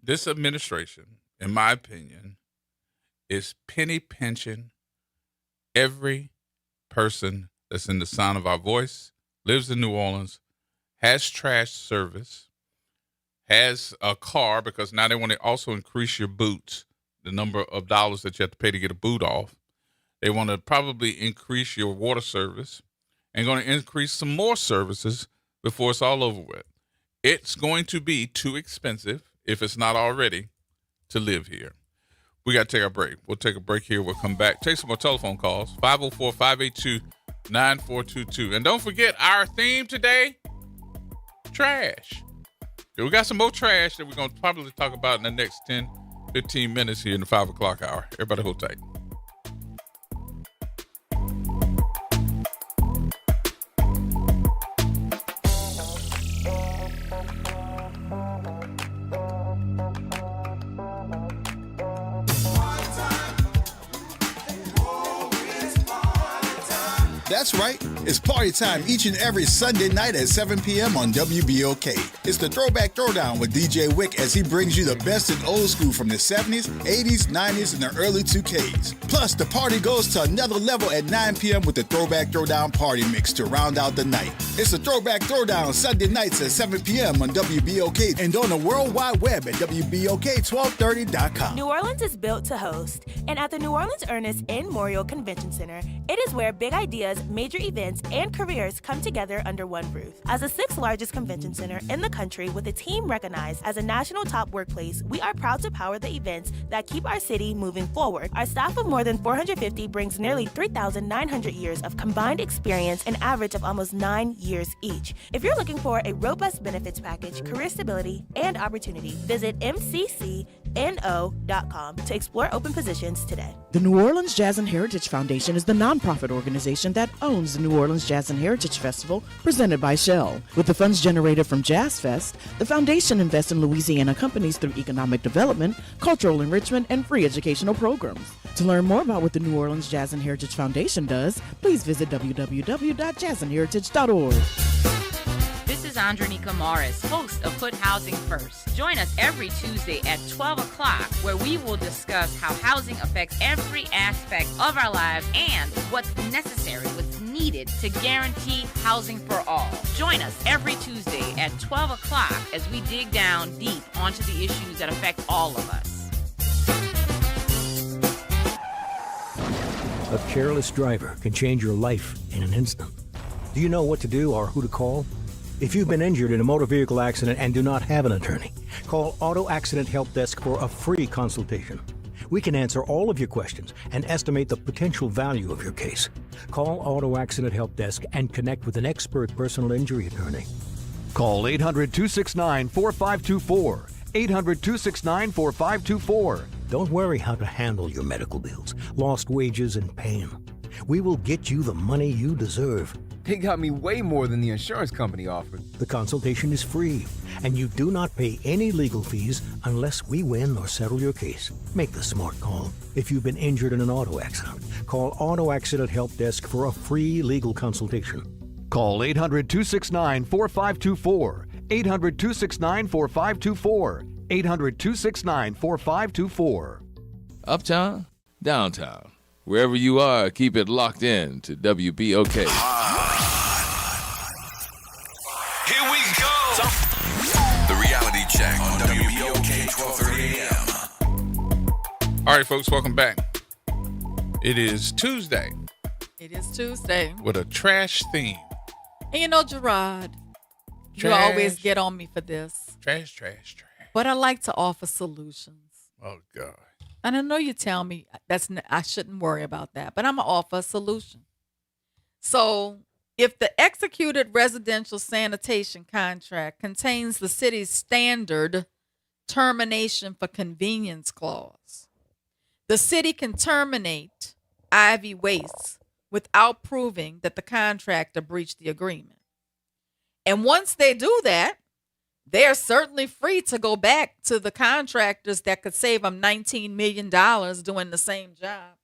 This administration, in my opinion, is penny pinching every person that's in the sound of our voice, lives in New Orleans, has trash service, has a car, because now they want to also increase your boots, the number of dollars that you have to pay to get a boot off. They want to probably increase your water service and going to increase some more services before it's all over with. It's going to be too expensive, if it's not already, to live here. We got to take a break. We'll take a break here. We'll come back. Take some more telephone calls. 504-582-9422. And don't forget our theme today, trash. We got some more trash that we're going to probably talk about in the next 10, 15 minutes here in the 5 o'clock hour. Everybody hold tight. That's right. It's party time each and every Sunday night at 7 p.m. on WBOK. It's the Throwback Throwdown with DJ Wick as he brings you the best in old school from the 70s, 80s, 90s, and the early 2Ks. Plus, the party goes to another level at 9 p.m. with the Throwback Throwdown Party Mix to round out the night. It's the Throwback Throwdown Sunday nights at 7 p.m. on WBOK and on the World Wide Web at WBOK1230.com. New Orleans is built to host, and at the New Orleans Ernest and Memorial Convention Center, it is where big ideas, major events, and careers come together under one roof. As the 6th largest convention center in the country with a team recognized as a national top workplace, we are proud to power the events that keep our city moving forward. Our staff of more than 450 brings nearly 3,900 years of combined experience, an average of almost 9 years each. If you're looking for a robust benefits package, career stability, and opportunity, visit mccno.com to explore open positions today. The New Orleans Jazz and Heritage Foundation is the nonprofit organization that owns the New Orleans Jazz and Heritage Festival presented by Shell. With the funds generated from Jazz Fest, the foundation invests in Louisiana companies through economic development, cultural enrichment, and free educational programs. To learn more about what the New Orleans Jazz and Heritage Foundation does, please visit www.jazzandheritage.org. This is Andronika Morris, host of Put Housing First. Join us every Tuesday at 12 o'clock, where we will discuss how housing affects every aspect of our lives and what's necessary, what's needed to guarantee housing for all. Join us every Tuesday at 12 o'clock as we dig down deep onto the issues that affect all of us. A careless driver can change your life in an instant. Do you know what to do or who to call? If you've been injured in a motor vehicle accident and do not have an attorney, call Auto Accident Help Desk for a free consultation. We can answer all of your questions and estimate the potential value of your case. Call Auto Accident Help Desk and connect with an expert personal injury attorney. Call 800-269-4524. 800-269-4524. Don't worry how to handle your medical bills, lost wages, and pain. We will get you the money you deserve. They got me way more than the insurance company offered. The consultation is free, and you do not pay any legal fees unless we win or settle your case. Make the smart call. If you've been injured in an auto accident, call Auto Accident Help Desk for a free legal consultation. Call 800-269-4524. 800-269-4524. 800-269-4524. Uptown, downtown, wherever you are, keep it locked in to WBOK. Here we go. The reality check on WBOK 1230 AM. All right, folks, welcome back. It is Tuesday. It is Tuesday. With a trash theme. And you know, Gerard, you Trash. always get on me for this. Trash. But I like to offer solutions. Oh, God. And I know you tell me I shouldn't worry about that, but I'm going to offer a solution. So if the executed residential sanitation contract contains the city's standard termination for convenience clause, the city can terminate Ivy Waste without proving that the contractor breached the agreement. And once they do that, they're certainly free to go back to the contractors that could save them $19 million doing the same job.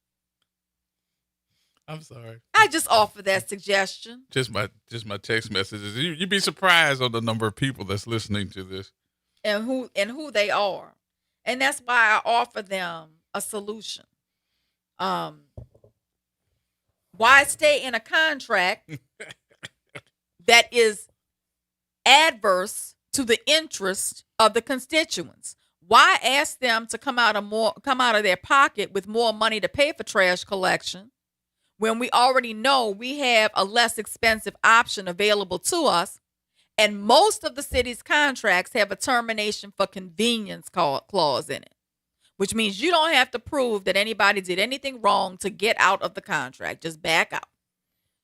I'm sorry. I just offer that suggestion. Just my text messages. You'd be surprised on the number of people that's listening to this. And who they are. And that's why I offer them a solution. Why stay in a contract that is adverse to the interest of the constituents? Why ask them to come out of their pocket with more money to pay for trash collection when we already know we have a less expensive option available to us? And most of the city's contracts have a termination for convenience clause in it, which means you don't have to prove that anybody did anything wrong to get out of the contract. Just back out.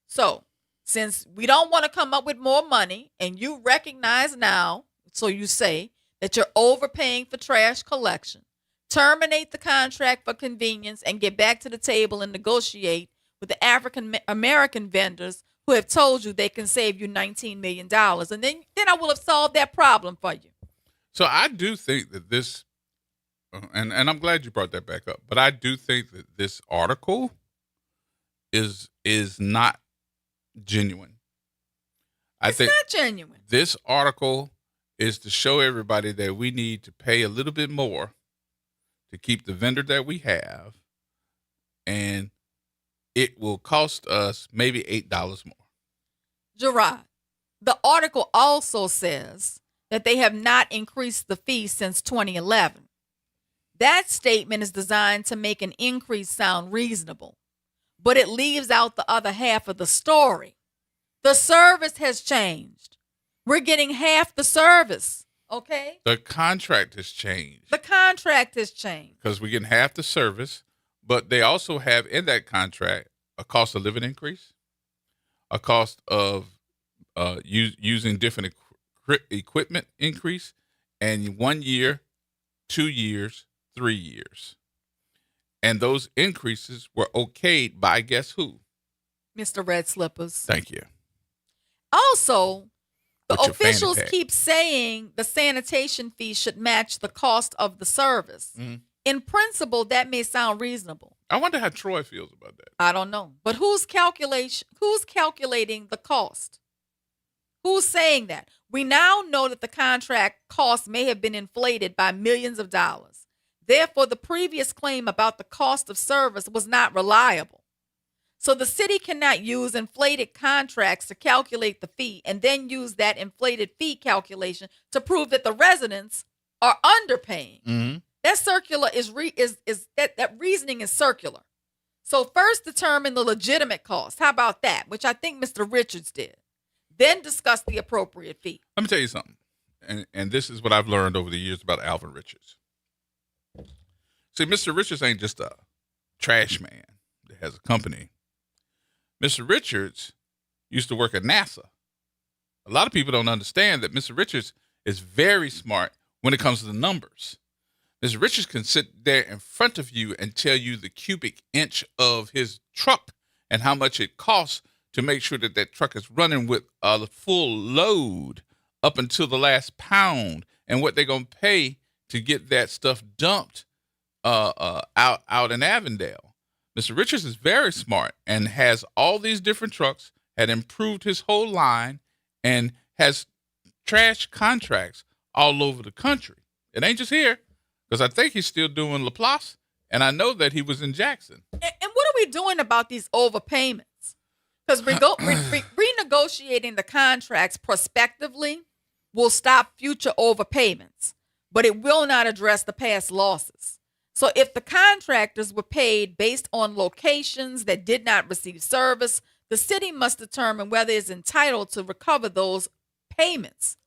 So since we don't want to come up with more money, and you recognize now, so you say, that you're overpaying for trash collection, terminate the contract for convenience and get back to the table and negotiate with the African American vendors who have told you they can save you $19 million. And then I will have solved that problem for you. So I do think that this, and I'm glad you brought that back up, but I do think that this article is not genuine. It's not genuine. This article is to show everybody that we need to pay a little bit more to keep the vendor that we have, and it will cost us maybe $8 more. Gerard, the article also says that they have not increased the fee since 2011. That statement is designed to make an increase sound reasonable, but it leaves out the other half of the story. The service has changed. We're getting half the service, okay? The contract has changed. The contract has changed. Because we're getting half the service, but they also have in that contract a cost of living increase, a cost of using different equipment increase, and 1 year, 2 years, 3 years. And those increases were okayed by guess who? Mr. Red Slippers. Thank you. Also, the With your fanny officials pack. keep saying the sanitation fee should match the cost of the service. Mhm. In principle, that may sound reasonable. I wonder how Troy feels about that. I don't know. But who's calculating the cost? Who's saying that? We now know that the contract cost may have been inflated by millions of dollars. Therefore, the previous claim about the cost of service was not reliable. So the city cannot use inflated contracts to calculate the fee and then use that inflated fee calculation to prove that the residents are underpaying. Mm-hmm. That circular that reasoning is circular. So first determine the legitimate cost. How about that? Which I think Mr. Richards did. Then discuss the appropriate fee. Let me tell you something. And this is what I've learned over the years about Alvin Richards. See, Mr. Richards ain't just a trash man that has a company. Mr. Richards used to work at NASA. A lot of people don't understand that Mr. Richards is very smart when it comes to the numbers. Mr. Richards can sit there in front of you and tell you the cubic inch of his truck and how much it costs to make sure that that truck is running with a full load up until the last pound and what they're going to pay to get that stuff dumped out in Avondale. Mr. Richards is very smart and has all these different trucks, had improved his whole line, and has trash contracts all over the country. It ain't just here, because I think he's still doing LaPlace, and I know that he was in Jackson. And what are we doing about these overpayments? Because renegotiating the contracts prospectively will stop future overpayments, but it will not address the past losses. So if the contractors were paid based on locations that did not receive service, the city must determine whether it's entitled to recover those payments.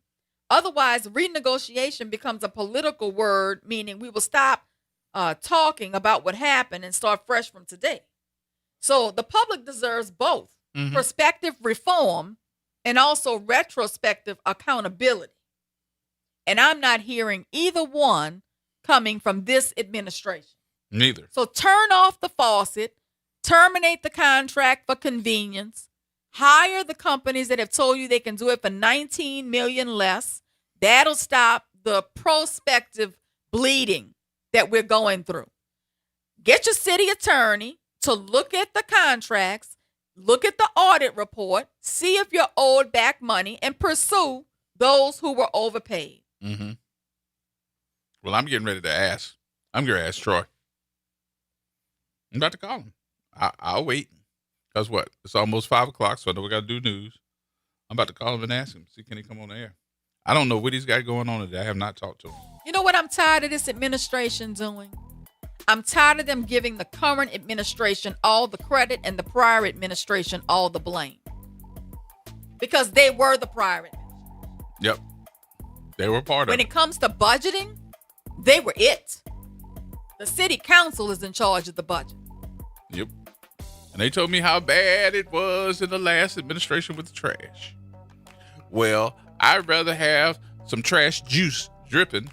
Otherwise, renegotiation becomes a political word, meaning we will stop talking about what happened and start fresh from today. So the public deserves both prospective reform and also retrospective accountability. And I'm not hearing either one coming from this administration. Neither. So turn off the faucet, terminate the contract for convenience, hire the companies that have told you they can do it for $19 million less. That'll stop the prospective bleeding that we're going through. Get your city attorney to look at the contracts, look at the audit report, see if you're owed back money, and pursue those who were overpaid. Mm-hmm. Well, I'm getting ready to ask. I'm going to ask Troy. I'm about to call him. I'll wait. Because what? It's almost 5 o'clock, so I know we got to do news. I'm about to call him and ask him, see can he come on the air. I don't know what he's got going on today. I have not talked to him. You know what I'm tired of this administration doing? I'm tired of them giving the current administration all the credit and the prior administration all the blame. Because they were the prior administration. Yep. They were part of When it. it comes to budgeting, they were it. The city council is in charge of the budget. Yep. And they told me how bad it was in the last administration with the trash. Well, I'd rather have some trash juice dripping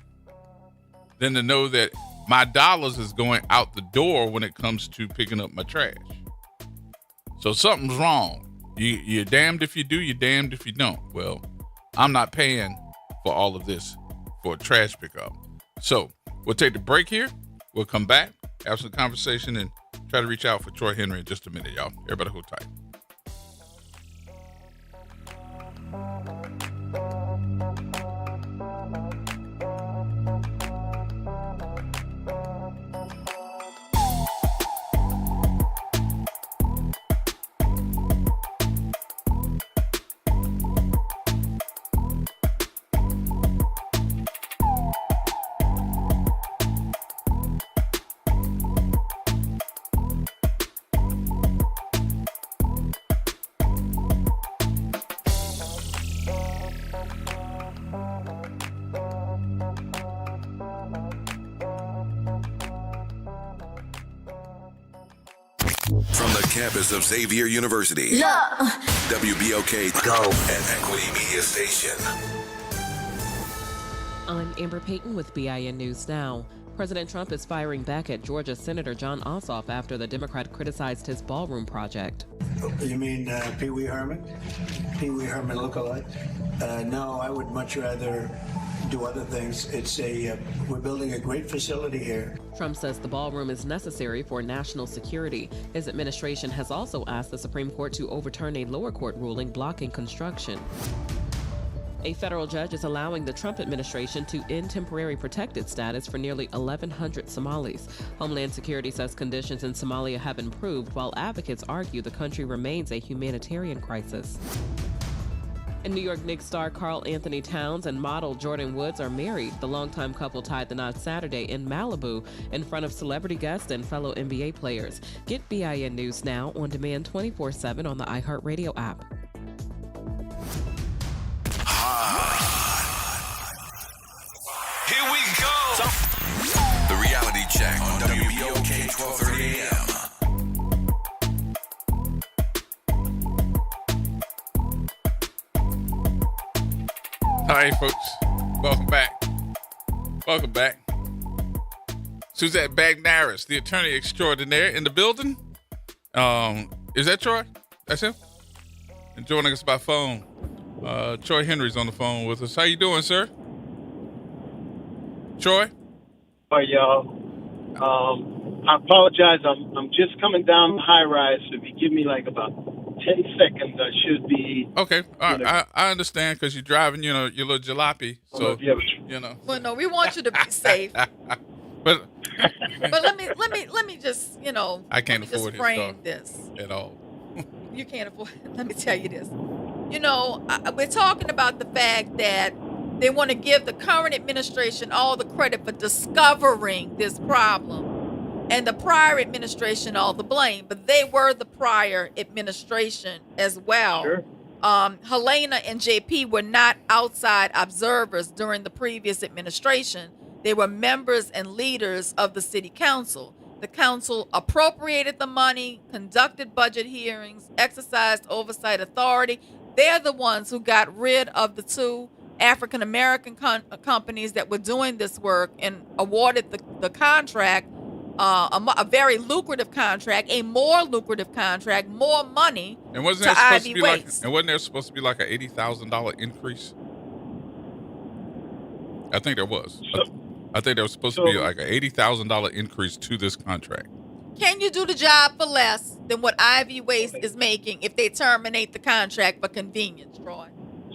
than to know that my dollars is going out the door when it comes to picking up my trash. So something's wrong. You're damned if you do, you're damned if you don't. Well, I'm not paying for all of this for a trash pickup. So we'll take the break here. We'll come back, have some conversation, and try to reach out for Troy Henry in just a minute, y'all. Everybody hold tight. From the campus of Xavier University, WBOK Go and Equity Media Station. I'm Amber Payton with BIN News Now. President Trump is firing back at Georgia Senator John Ossoff after the Democrat criticized his ballroom project. You mean Pee Wee Herman? Pee Wee Herman lookalike? No, I would much rather do other things. We're building a great facility here. Trump says the ballroom is necessary for national security. His administration has also asked the Supreme Court to overturn a lower court ruling blocking construction. A federal judge is allowing the Trump administration to end temporary protected status for nearly 1,100 Somalis. Homeland Security says conditions in Somalia have improved, while advocates argue the country remains a humanitarian crisis. And New York Knicks star Karl Anthony Towns and model Jordan Woods are married. The longtime couple tied the knot Saturday in Malibu in front of celebrity guests and fellow NBA players. Get BIN News now on demand 24/7 on the iHeartRadio app. Here we go. The reality check on WBOK 1230 AM. All right, folks. Welcome back. Welcome back. Suzette Bagnaris, the attorney extraordinaire, in the building. Is that Troy? That's him? And joining us by phone, Troy Henry's on the phone with us. How you doing, sir? Troy? Hi, y'all. I apologize. I'm just coming down the high rise, so if you give me like about 10 seconds, I should be. Okay. All right. I understand because you're driving, your little jalopy. So, Well, no, we want you to be safe. But let me just, I can't let me afford just frame his dog this. at all. You can't afford. Let me tell you this. We're talking about the fact that they want to give the current administration all the credit for discovering this problem, and the prior administration all the blame. But they were the prior administration as well. Sure. Helena and JP were not outside observers during the previous administration. They were members and leaders of the city council. The council appropriated the money, conducted budget hearings, exercised oversight authority. They're the ones who got rid of the two African-American companies that were doing this work and awarded the contract, a very lucrative contract, a more lucrative contract, more money And wasn't to there supposed Ivy to be Waste. wasn't there supposed to be like an $80,000 increase? I think there was. I think there was supposed to be like an $80,000 increase to this contract. Can you do the job for less than what Ivy Waste is making if they terminate the contract for convenience, Troy?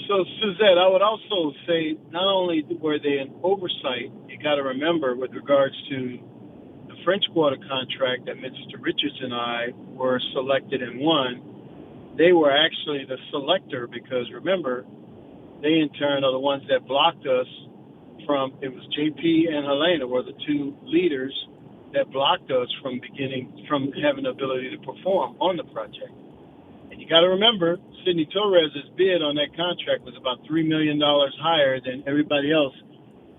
So, Suzette, I would also say not only were they in oversight, you got to remember with regards to the French Quarter contract that Mr. Richards and I were selected and won, they were actually the selector because, remember, they in turn are the ones that blocked us from, it was JP and Helena were the two leaders that blocked us from having the ability to perform on the project. And you got to remember, Sidney Torres' bid on that contract was about $3 million higher than everybody else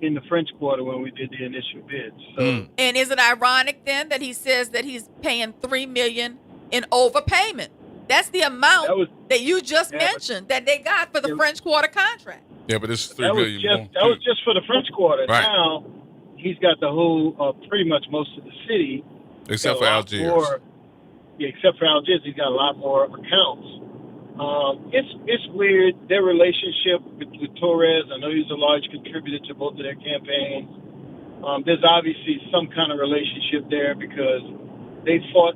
in the French Quarter when we did the initial bid. So, And is it ironic then that he says that he's paying $3 million in overpayment? That's the amount that you just mentioned that they got for the French Quarter contract. Yeah, but it's $3 million more. That was just for the French Quarter. Right. Now he's got the whole, pretty much most of the city, Except for Algiers. Except for Algiers, he's got a lot more accounts. It's weird, their relationship with Torres. I know he's a large contributor to both of their campaigns. There's obviously some kind of relationship there because they fought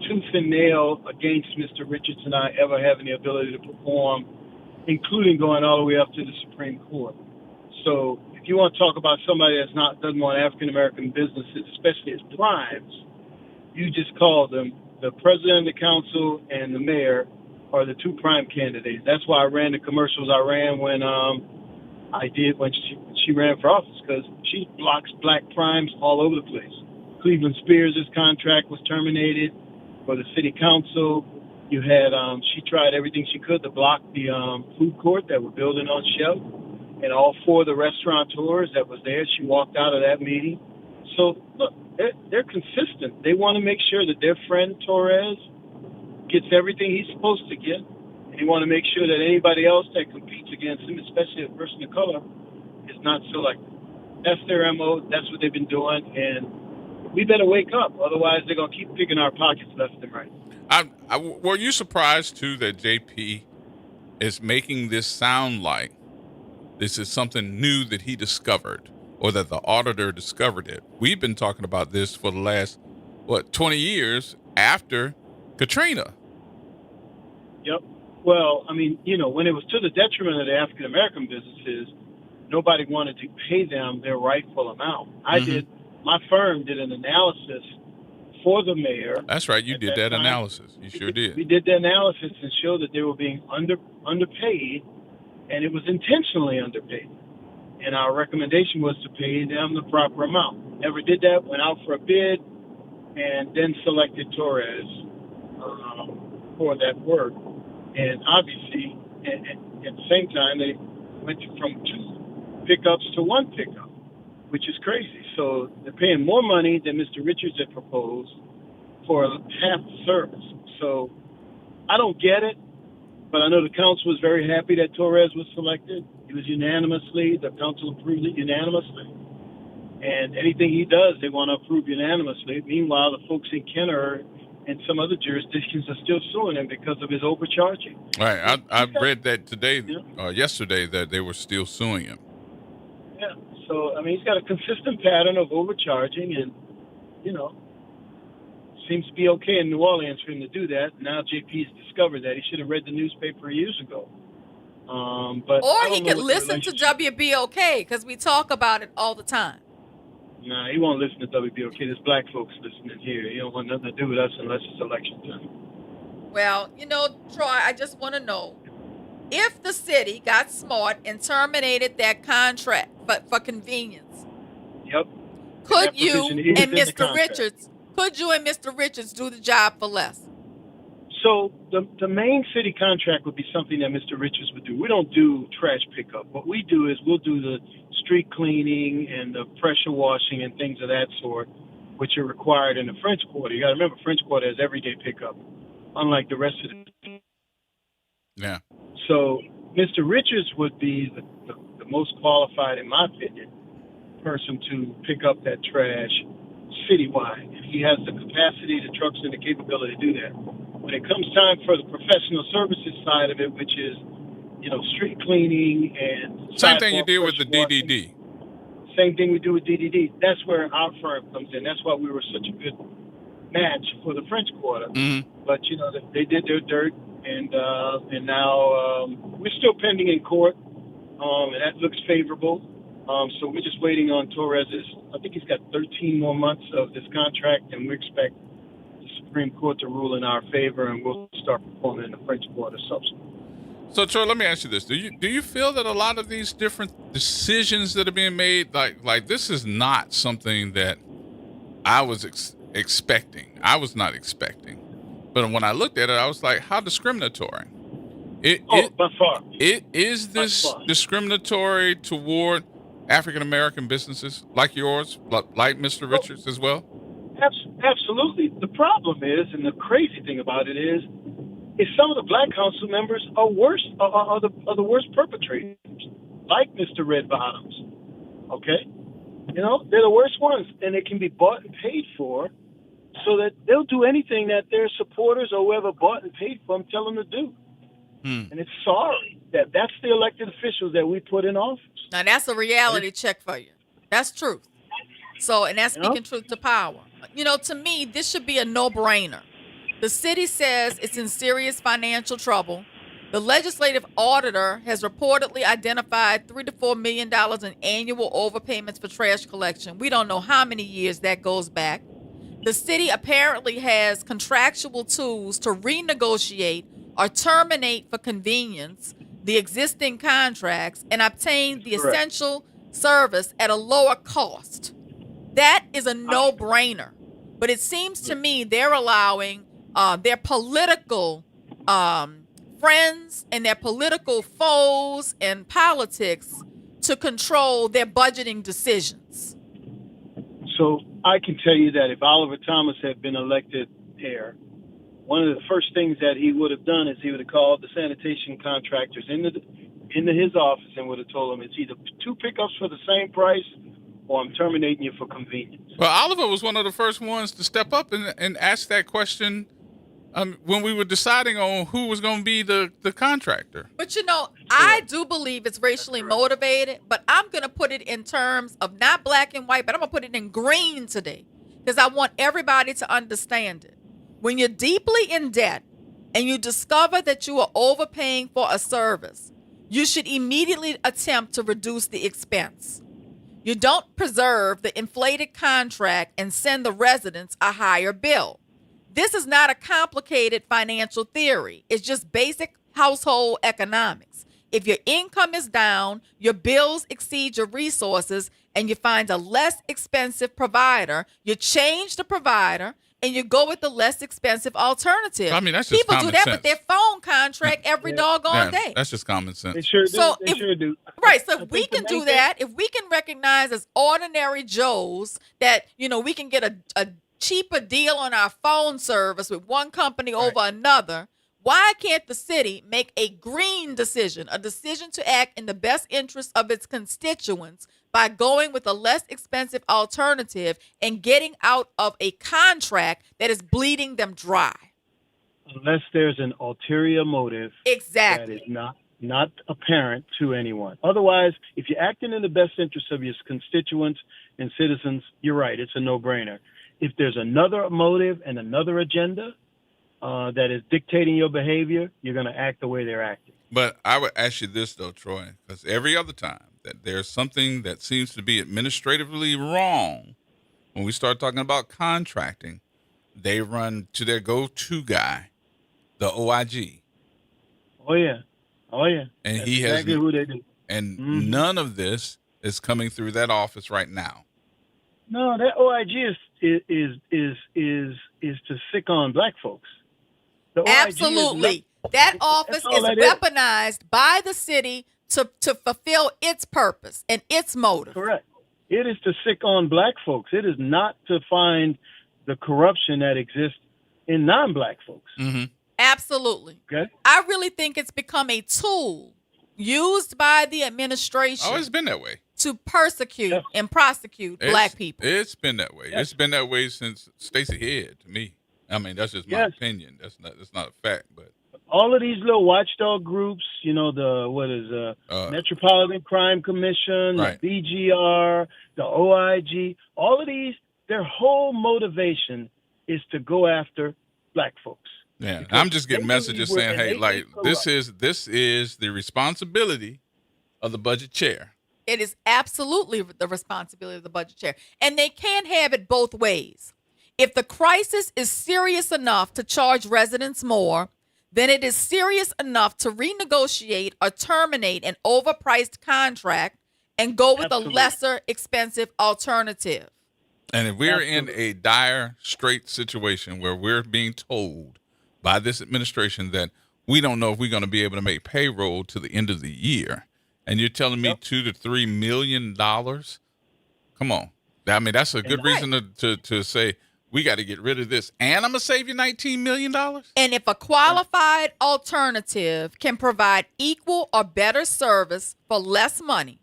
tooth and nail against Mr. Richards and I ever having the ability to perform, including going all the way up to the Supreme Court. So if you want to talk about somebody doesn't want African-American businesses, especially as primes, you just call them. The president of the council and the mayor are the two prime candidates. That's why I ran the commercials I ran when she ran for office, because she blocks black primes all over the place. Cleveland Spears' contract was terminated for the city council. You had she tried everything she could to block the food court that we're building on Shell, and all four of the restaurateurs that was there, she walked out of that meeting. So look, they're consistent. They want to make sure that their friend Torres gets everything he's supposed to get, and they want to make sure that anybody else that competes against him, especially a person of color, is not selected. That's their MO. That's what they've been doing, and we better wake up. Otherwise, they're gonna keep picking our pockets left and right. Were you surprised too that JP is making this sound like this is something new that he discovered, or that the auditor discovered it? We've been talking about this for the last 20 years after Katrina. Yep. Well, I mean, when it was to the detriment of the African American businesses, nobody wanted to pay them their rightful amount. My firm did an analysis for the mayor. That's right. You did that analysis. You sure did. We did the analysis and showed that they were being underpaid, and it was intentionally underpaid. And our recommendation was to pay them the proper amount. Never did that. Went out for a bid, and then selected Torres for that work. And obviously, at the same time, they went from 2 pickups to 1 pickup, which is crazy. So they're paying more money than Mr. Richards had proposed for half the service. So I don't get it, but I know the council was very happy that Torres was selected. It was unanimously, the council approved it unanimously. And anything he does, they want to approve unanimously. Meanwhile, the folks in Kenner and some other jurisdictions are still suing him because of his overcharging. Right. I read that today, yesterday, that they were still suing him. Yeah. So, I mean, he's got a consistent pattern of overcharging, and, seems to be okay in New Orleans for him to do that. Now JP's discovered that. He should have read the newspaper years ago. But or he could listen to WBOK, because we talk about it all the time. Nah, he won't listen to WBOK. There's black folks listening here. He don't want nothing to do with us unless it's election time. Well, Troy, I just want to know, if the city got smart and terminated that contract for convenience, could you and Mr. Richards do the job for less? So the main city contract would be something that Mr. Richards would do. We don't do trash pickup. What we do is we'll do the street cleaning and the pressure washing and things of that sort, which are required in the French Quarter. You got to remember, French Quarter has everyday pickup, unlike the rest of the. Yeah. So Mr. Richards would be the most qualified, in my opinion, person to pick up that trash citywide. And he has the capacity, the trucks, and the capability to do that. When it comes time for the professional services side of it, which is, street cleaning and same thing you do with the DDD. Same thing we do with DDD. That's where our firm comes in. That's why we were such a good match for the French Quarter. Mm-hmm. But they did their dirt, and now we're still pending in court, and that looks favorable. So we're just waiting on Torres's. I think he's got 13 more months of this contract, and we expect the Supreme Court to rule in our favor, and we'll start performing in the French Quarter subsequently. So, Troy, let me ask you this: Do you feel that a lot of these different decisions that are being made, like this, is not something that I was expecting? I was not expecting, but when I looked at it, I was like, how discriminatory! By far. Is this discriminatory toward African American businesses like yours, like Mr. Richards as well? Absolutely. The problem is, and the crazy thing about it is some of the black council members are worse, are the worst perpetrators, like Mr. Red Bottoms. Okay, they're the worst ones, and they can be bought and paid for, so that they'll do anything that their supporters or whoever bought and paid for them tell them to do. And it's sorry that's the elected officials that we put in office. Now that's a reality check for you. That's truth. So, and that's speaking truth to power. To me, this should be a no-brainer. The city says it's in serious financial trouble. The legislative auditor has reportedly identified $3 to $4 million in annual overpayments for trash collection. We don't know how many years that goes back. The city apparently has contractual tools to renegotiate or terminate for convenience the existing contracts and obtain the essential service at a lower cost. That is a no-brainer. But it seems to me they're allowing their political friends and their political foes and politics to control their budgeting decisions. So I can tell you that if Oliver Thomas had been elected mayor, one of the first things that he would have done is he would have called the sanitation contractors into his office and would have told them it's either 2 pickups for the same price or I'm terminating you for convenience. Well, Oliver was one of the first ones to step up and ask that question when we were deciding on who was going to be the contractor. But I do believe it's racially motivated, but I'm going to put it in terms of not black and white, but I'm going to put it in green today because I want everybody to understand it. When you're deeply in debt and you discover that you are overpaying for a service, you should immediately attempt to reduce the expense. You don't preserve the inflated contract and send the residents a higher bill. This is not a complicated financial theory. It's just basic household economics. If your income is down, your bills exceed your resources, and you find a less expensive provider, you change the provider and you go with the less expensive alternative. I mean, that's just people common do that sense. with their phone contract every doggone day. That's just common sense. They sure do. So They sure do. Right. So if we can do that, if we can recognize as ordinary Joes that, we can get a cheaper deal on our phone service with one company over another, why can't the city make a green decision, a decision to act in the best interest of its constituents by going with a less expensive alternative and getting out of a contract that is bleeding them dry? Unless there's an ulterior motive exactly that is not apparent to anyone. Otherwise, if you're acting in the best interest of your constituents and citizens, you're right, it's a no-brainer. If there's another motive and another agenda that is dictating your behavior, you're going to act the way they're acting. But I would ask you this, though, Troy, because every other time that there's something that seems to be administratively wrong, when we start talking about contracting, they run to their go-to guy, the OIG. Oh, yeah. And That's he exactly who they do. And none of this is coming through that office right now. No, that OIG is to sick on black folks. The OIG Absolutely. That office is weaponized by the city to fulfill its purpose and its motive. Correct. It is to sick on black folks. It is not to find the corruption that exists in non-black folks. Mm-hmm. Absolutely. Okay. I really think it's become a tool used by the administration. Oh, it's been that way. To persecute and prosecute black people. It's been that way. It's been that way since Stacey Head, to me. I mean, that's just my opinion. That's not a fact, but all of these little watchdog groups, the Metropolitan Crime Commission, the BGR, the OIG, all of these, their whole motivation is to go after black folks. Yeah, I'm just getting messages saying, "Hey, like this is the responsibility of the budget chair." It is absolutely the responsibility of the budget chair, and they can't have it both ways. If the crisis is serious enough to charge residents more, then it is serious enough to renegotiate or terminate an overpriced contract and go with a lesser expensive alternative. And if we're in a dire, straight situation where we're being told by this administration that we don't know if we're going to be able to make payroll to the end of the year, and you're telling me $2 to $3 million, come on. I mean, that's a good reason to say we got to get rid of this, and I'm going to save you $19 million? And if a qualified alternative can provide equal or better service for less money,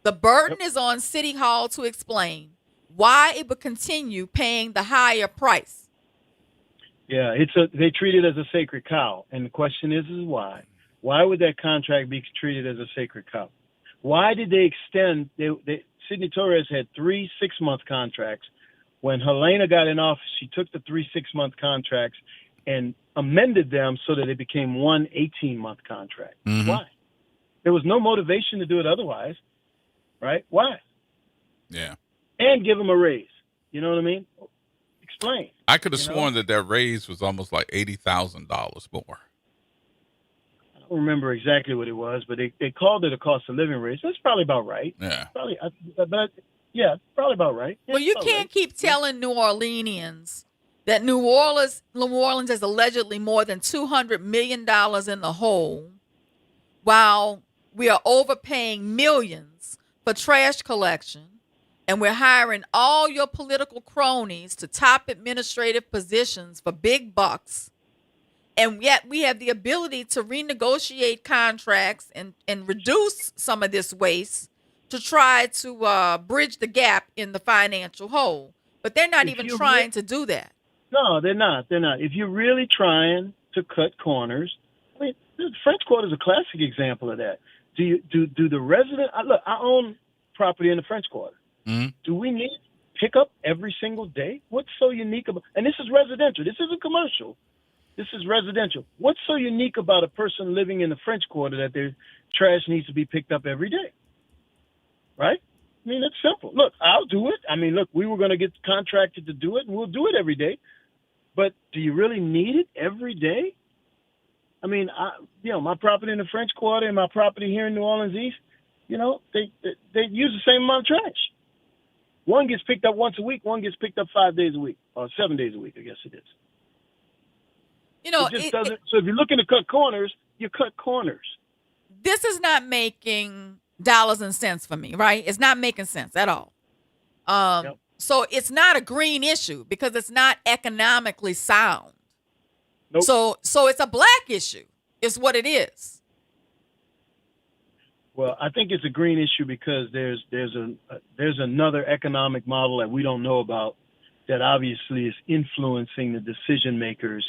the burden is on City Hall to explain why it would continue paying the higher price. Yeah, they treat it as a sacred cow, and the question is why? Why would that contract be treated as a sacred cow? Why did they extend? Sidney Torres had 3 6-month contracts. When Helena got in office, she took the 3 6-month contracts and amended them so that it became 1 18-month contract. Mm-hmm. Why? There was no motivation to do it otherwise, right? Why? Yeah. And give them a raise. You know what I mean? Explain. I could have sworn that raise was almost like $80,000 more. I don't remember exactly what it was, but they called it a cost of living raise. That's probably about right. Yeah. Probably about right. Yeah, well, you can't keep telling New Orleanians that New Orleans is allegedly more than $200 million in the hole, while we are overpaying millions for trash collection, and we're hiring all your political cronies to top administrative positions for big bucks, and yet we have the ability to renegotiate contracts and reduce some of this waste to try to bridge the gap in the financial hole. But they're not even trying to do that. No, they're not. They're not. If you're really trying to cut corners, I mean, the French Quarter is a classic example of that. Do the resident look? I own property in the French Quarter. Mm-hmm. Do we need pickup every single day? What's so unique about? And this is residential. This isn't commercial. This is residential. What's so unique about a person living in the French Quarter that their trash needs to be picked up every day? Right? I mean, it's simple. Look, I'll do it. I mean, look, we were going to get contracted to do it, and we'll do it every day. But do you really need it every day? I mean, my property in the French Quarter and my property here in New Orleans East, they use the same amount of trash. One gets picked up once a week. One gets picked up 5 days a week, or 7 days a week, I guess it is. It just doesn't. So if you're looking to cut corners, you cut corners. This is not making dollars and cents for me, right? It's not making sense at all. Yep. So it's not a green issue because it's not economically sound. Nope. So it's a black issue, is what it is. Well, I think it's a green issue because there's another economic model that we don't know about that obviously is influencing the decision makers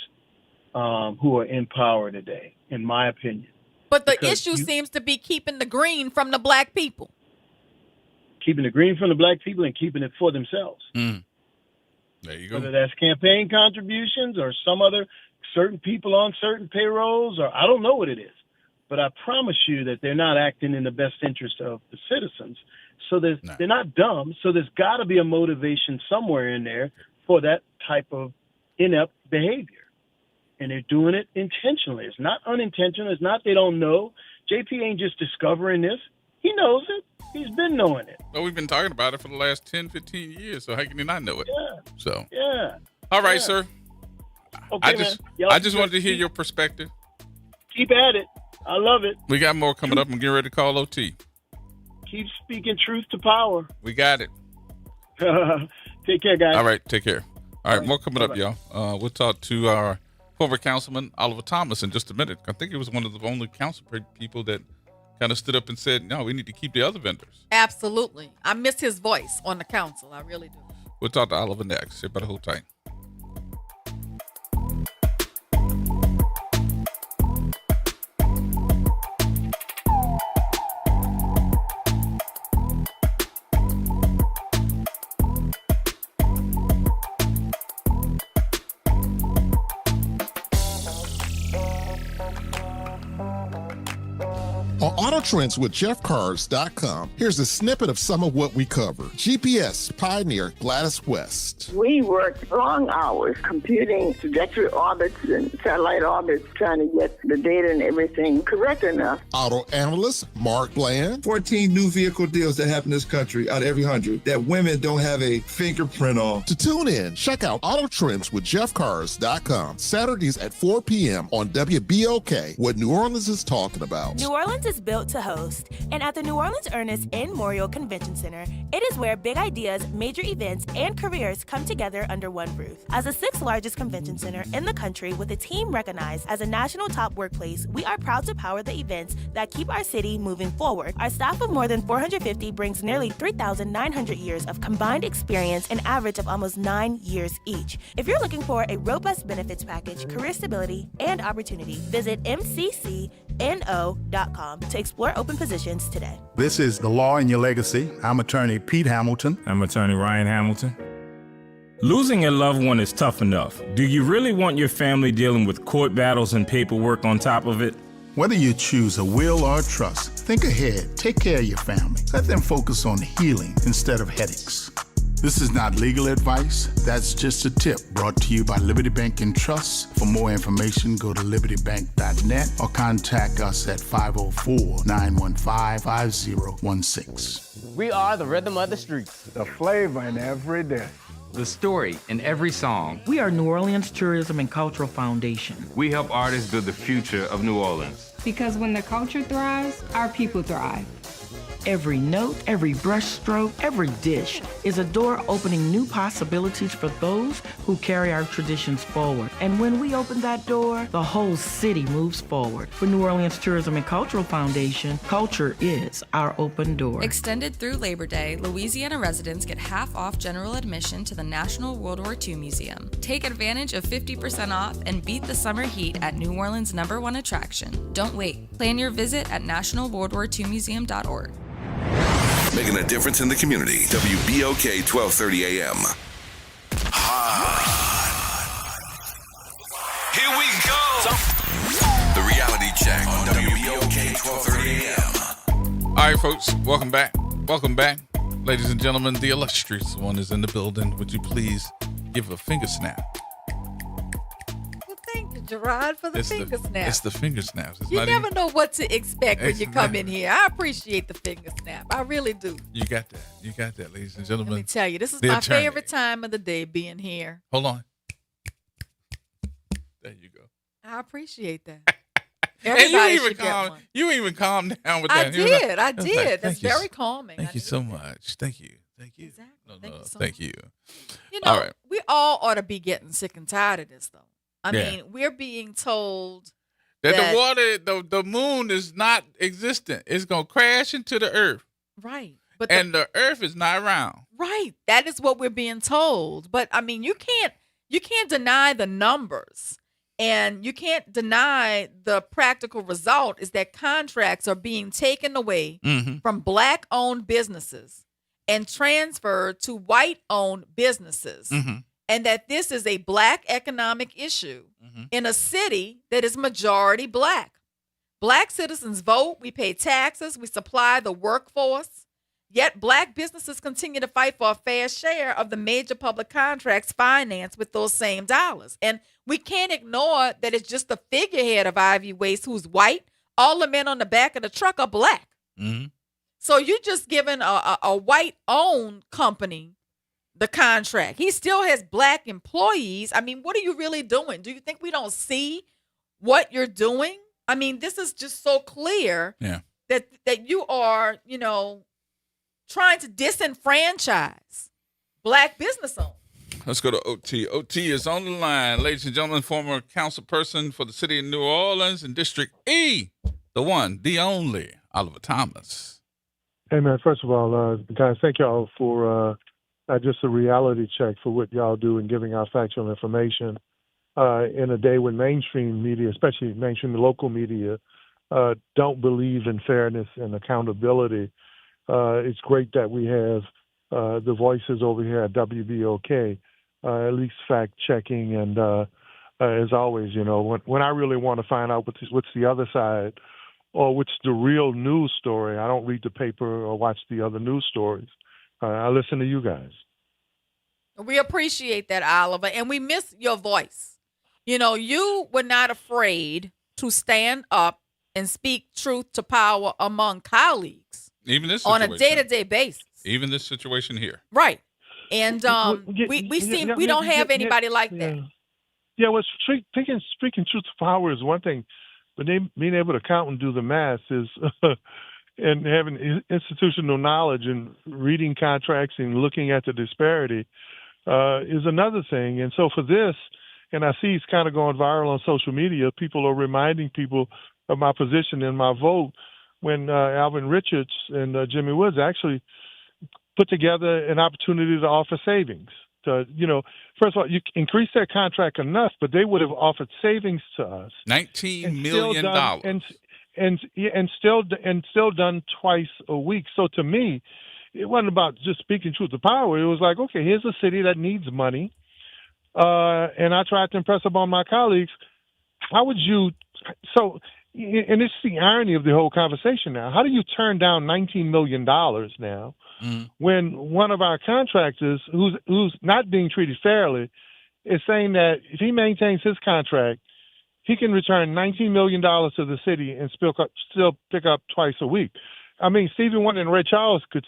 who are in power today, in my opinion. But the issue seems to be keeping the green from the black people. Keeping the green from the black people and keeping it for themselves. Mm. There you go. Whether that's campaign contributions or some other certain people on certain payrolls, or I don't know what it is. But I promise you that they're not acting in the best interest of the citizens. So they're not dumb. So there's got to be a motivation somewhere in there for that type of inept behavior. And they're doing it intentionally. It's not unintentional. It's not they don't know. JP ain't just discovering this. He knows it. He's been knowing it. Well, we've been talking about it for the last 10, 15 years, so how can you not know it? Yeah. So. Yeah. All right, sir. Okay, I just wanted to hear your perspective. Keep at it. I love it. We got more coming up. I'm getting ready to call OT. Keep speaking truth to power. We got it. Take care, guys. All right, take care. All right, more coming up, y'all. We'll talk to our former councilman, Oliver Thomas, in just a minute. I think he was one of the only council people that kind of stood up and said, no, we need to keep the other vendors. Absolutely. I miss his voice on the council. I really do. We'll talk to Oliver next. Everybody hold tight. On Auto Trends with JeffCars.com, here's a snippet of some of what we cover. GPS pioneer Gladys West. We worked long hours computing trajectory orbits and satellite orbits, trying to get the data and everything correct enough. Auto analyst Mark Bland. 14 new vehicle deals that happen in this country out of every 100 that women don't have a fingerprint on. To tune in, check out Auto Trends with JeffCars.com, Saturdays at 4 p.m. on WBOK, what New Orleans is talking about. New Orleans is built to host, and at the New Orleans Ernest N. Morial Convention Center, it is where big ideas, major events, and careers come together under one roof. As the 6th largest convention center in the country with a team recognized as a national top workplace, we are proud to power the events that keep our city moving forward. Our staff of more than 450 brings nearly 3,900 years of combined experience, an average of almost 9 years each. If you're looking for a robust benefits package, career stability, and opportunity, visit mccno.com to explore open positions today. This is The Law in Your Legacy. I'm attorney Pete Hamilton. I'm attorney Ryan Hamilton. Losing a loved one is tough enough. Do you really want your family dealing with court battles and paperwork on top of it? Whether you choose a will or a trust, think ahead. Take care of your family. Let them focus on healing instead of headaches. This is not legal advice. That's just a tip brought to you by Liberty Bank and Trust. For more information, go to libertybank.net or contact us at 504-915-5016. We are the rhythm of the streets. The flavor in every day. The story in every song. We are New Orleans Tourism and Cultural Foundation. We help artists build the future of New Orleans. Because when the culture thrives, our people thrive. Every note, every brushstroke, every dish is a door opening new possibilities for those who carry our traditions forward. And when we open that door, the whole city moves forward. For New Orleans Tourism and Cultural Foundation, culture is our open door. Extended through Labor Day, Louisiana residents get half off general admission to the National World War II Museum. Take advantage of 50% off and beat the summer heat at New Orleans' #1 attraction. Don't wait. Plan your visit at nationalworldwar2museum.org. Making a difference in the community. WBOK 1230 AM. Here we go. The reality check on WBOK 1230 AM. All right, folks, welcome back. Welcome back. Ladies and gentlemen, the illustrious one is in the building. Would you please give a finger snap? Well, thank you, Gerard, for the finger snap. It's the finger snaps. It's You not never even, know what to expect when you come not- in here. I appreciate the finger snap. I really do. You got that. You got that, ladies and gentlemen. Let me tell you, this is The my attorney. favorite time of the day being here. Hold on. There you go. I appreciate that. And Everybody should get one. you even calmed down with I that. You were like- did. I was like, did. That's thank you very s- calming. Thank you so much. Thank you. Thank you. Exactly. No, Thank you so thank much. you. You know, All right. we all ought to be getting sick and tired of this, though. I Yeah. mean, we're being told That that the water, the moon is not existent. It's gonna crash into the earth, right, but and the earth is not round. right, that is what we're being told. But I mean, you can't deny the numbers, and you can't deny the practical result is that contracts are being taken away Mhm. from Black-owned businesses and transferred to white-owned businesses. Mm-hmm. And that this is a Black economic issue in a city that is majority Black. Black citizens vote, we pay taxes, we supply the workforce, yet Black businesses continue to fight for a fair share of the major public contracts financed with those same dollars. And we can't ignore that it's just the figurehead of Ivy Waste who's white. All the men on the back of the truck are Black. Mm-hmm. So you're just giving a white-owned company the contract. He still has Black employees. I mean, what are you really doing? Do you think we don't see what you're doing? I mean, this is just so clear that you are, trying to disenfranchise Black business owners. Let's go to OT. OT is on the line. Ladies and gentlemen, former councilperson for the city of New Orleans in District E, the one, the only, Oliver Thomas. Hey, man, first of all, guys, thank y'all for not just a reality check for what y'all do in giving out factual information in a day when mainstream media, especially mainstream local media, don't believe in fairness and accountability. It's great that we have the voices over here at WBOK, at least fact-checking. And as always, when I really want to find out what's the other side or what's the real news story, I don't read the paper or watch the other news stories. I listen to you guys. We appreciate that, Oliver, and we miss your voice. You were not afraid to stand up and speak truth to power among colleagues Even this on situation. a day-to-day basis. Even this situation here. Right. And we don't have anybody like that. Yeah, well, speaking truth to power is one thing, but being able to count and do the math is, and having institutional knowledge and reading contracts and looking at the disparity is another thing. And so for this, and I see it's kind of going viral on social media, people are reminding people of my position and my vote when Alvin Richards and Jimmy Woods actually put together an opportunity to offer savings. First of all, you increase their contract enough, but they would have offered savings to us. $19 million. And still done twice a week. So to me, it wasn't about just speaking truth to power. It was like, okay, here's a city that needs money. And I tried to impress upon my colleagues, how would you, and it's the irony of the whole conversation now. How do you turn down $19 million now when one of our contractors who's not being treated fairly is saying that if he maintains his contract, he can return $19 million to the city and still pick up twice a week. I mean, Stephen Wonder and Ray Charles could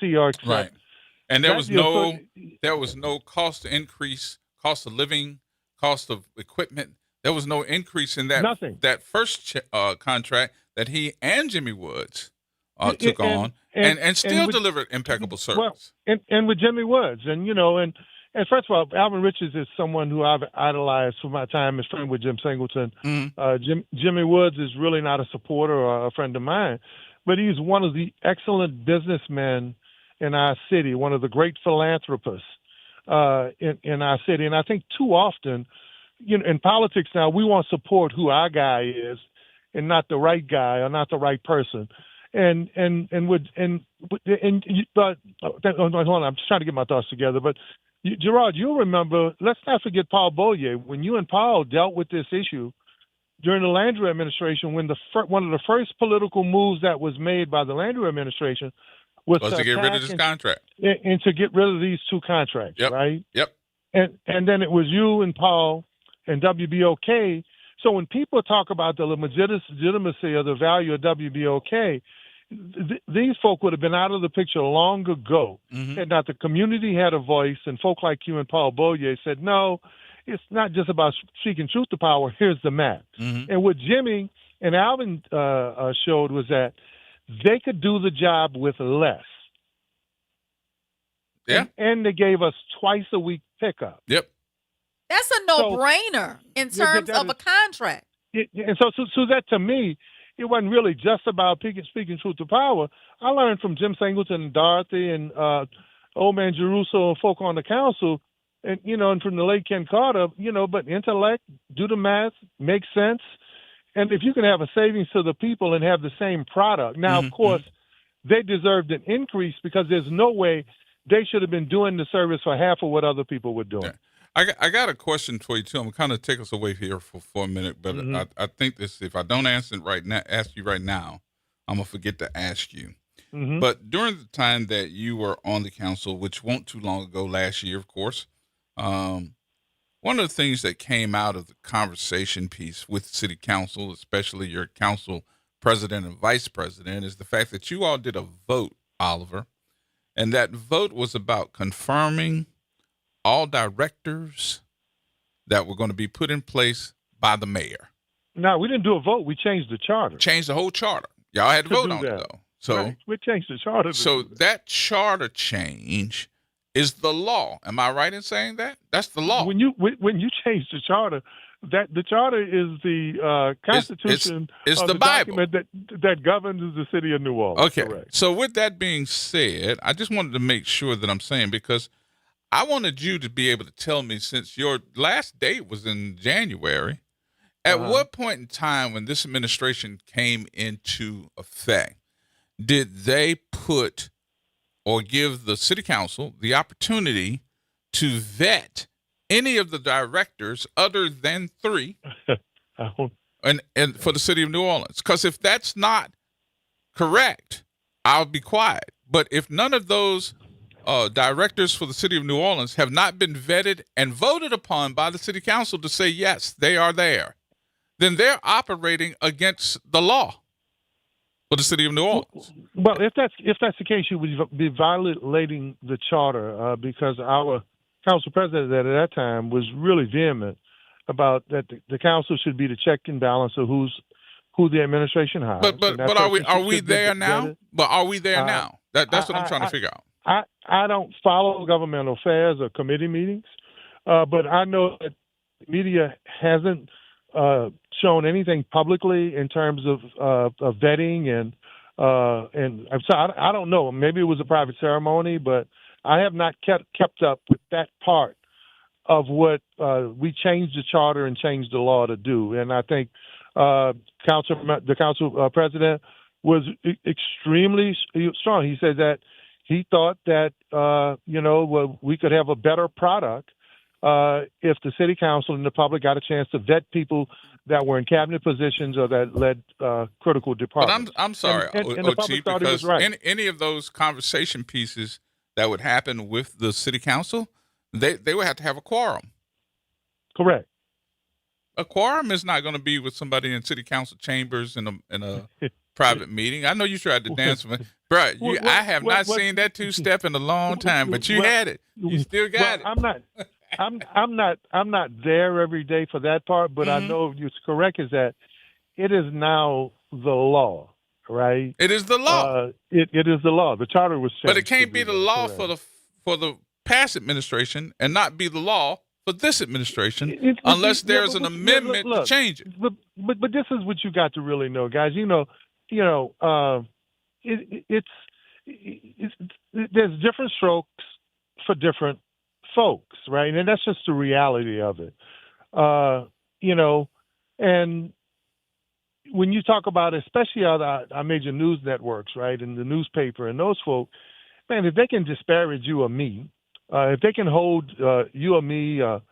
see or accept. Right. And there was no cost increase, cost of living, cost of equipment. There was no increase in that. Nothing. That first contract that he and Jimmy Woods took on, and still with, delivered impeccable service. Well, and with Jimmy Woods, and first of all, Alvin Richards is someone who I've idolized for my time as friend with Jim Singleton. Jimmy Woods is really not a supporter or a friend of mine, but he's one of the excellent businessmen in our city, one of the great philanthropists in our city. And I think too often, in politics now, we want to support who our guy is and not the right guy or not the right person. But hold on, I'm just trying to get my thoughts together. But Gerard, you'll remember, let's not forget Paul Beaulieu. When you and Paul dealt with this issue during the Landry administration, when one of the first political moves that was made by the Landry administration was to get rid of this contract. And to get rid of these two contracts, right? Yep. And then it was you and Paul and WBOK. So when people talk about the legitimacy or the value of WBOK, these folk would have been out of the picture long ago. Had not the community had a voice, and folk like you and Paul Beaulieu said, no, it's not just about speaking truth to power. Here's the map. And what Jimmy and Alvin showed was that they could do the job with less. Yeah. And they gave us twice a week pickup. Yep. That's a no-brainer in terms of a contract. And so that, to me, it wasn't really just about speaking truth to power. I learned from Jim Singleton and Dorothy and old man Jeruso and folk on the council, and from the late Ken Carter, but intellect, do the math, make sense. And if you can have a savings to the people and have the same product. Now, of course, they deserved an increase because there's no way they should have been doing the service for half of what other people were doing. Yeah. I got a question for you too. I'm kind of take us away here for a minute, but I think this, if I don't ask you right now, I'm gonna forget to ask you. But during the time that you were on the council, which wasn't too long ago, last year, of course, one of the things that came out of the conversation piece with city council, especially your council president and vice president, is the fact that you all did a vote, Oliver, and that vote was about confirming all directors that were going to be put in place by the mayor. No, we didn't do a vote. We changed the charter. Changed the whole charter. Y'all had to vote on it, though. So right. We changed the charter. So that charter change is the law. Am I right in saying that? That's the law. When you change the charter, that the charter is the Constitution. It's the Bible document that governs the city of New Orleans. Okay. Correct. So with that being said, I just wanted to make sure that I'm saying, because I wanted you to be able to tell me, since your last date was in January, at what point in time when this administration came into effect, did they put or give the city council the opportunity to vet any of the directors other than 3 and for the city of New Orleans? Because if that's not correct, I'll be quiet. But if none of those directors for the city of New Orleans have not been vetted and voted upon by the city council to say, yes, they are there, then they're operating against the law for the city of New Orleans. Well, if that's the case, you would be violating the charter because our council president at that time was really vehement about that the council should be the check and balance of who the administration hires. But are we there now? But are we there now? That's what I'm trying to figure out. I don't follow governmental affairs or committee meetings, but I know that the media hasn't shown anything publicly in terms of vetting and so I don't know. Maybe it was a private ceremony, but I have not kept up with that part of what we changed the charter and changed the law to do. And I think the council president was extremely strong. He said that he thought that we could have a better product if the city council and the public got a chance to vet people that were in cabinet positions or that led critical departments. But I'm sorry, and the public thought he was right. Any of those conversation pieces that would happen with the city council, they would have to have a quorum. Correct. A quorum is not going to be with somebody in city council chambers in a private meeting. I know you tried to dance with me. Bro, I have not seen that two-step in a long time, but you had it. You still got it. I'm not there every day for that part, but I know it's correct is that it is now the law right? It is the law. It is the law. The charter was changed. But it can't be the law for the past administration and not be the law for this administration unless there's an amendment to change it. But this is what you got to really know, guys. It's there's different strokes for different folks, right? And that's just the reality of it. And when you talk about, especially our major news networks, right, and the newspaper and those folks, man, if they can disparage you or me, if they can hold you or me, or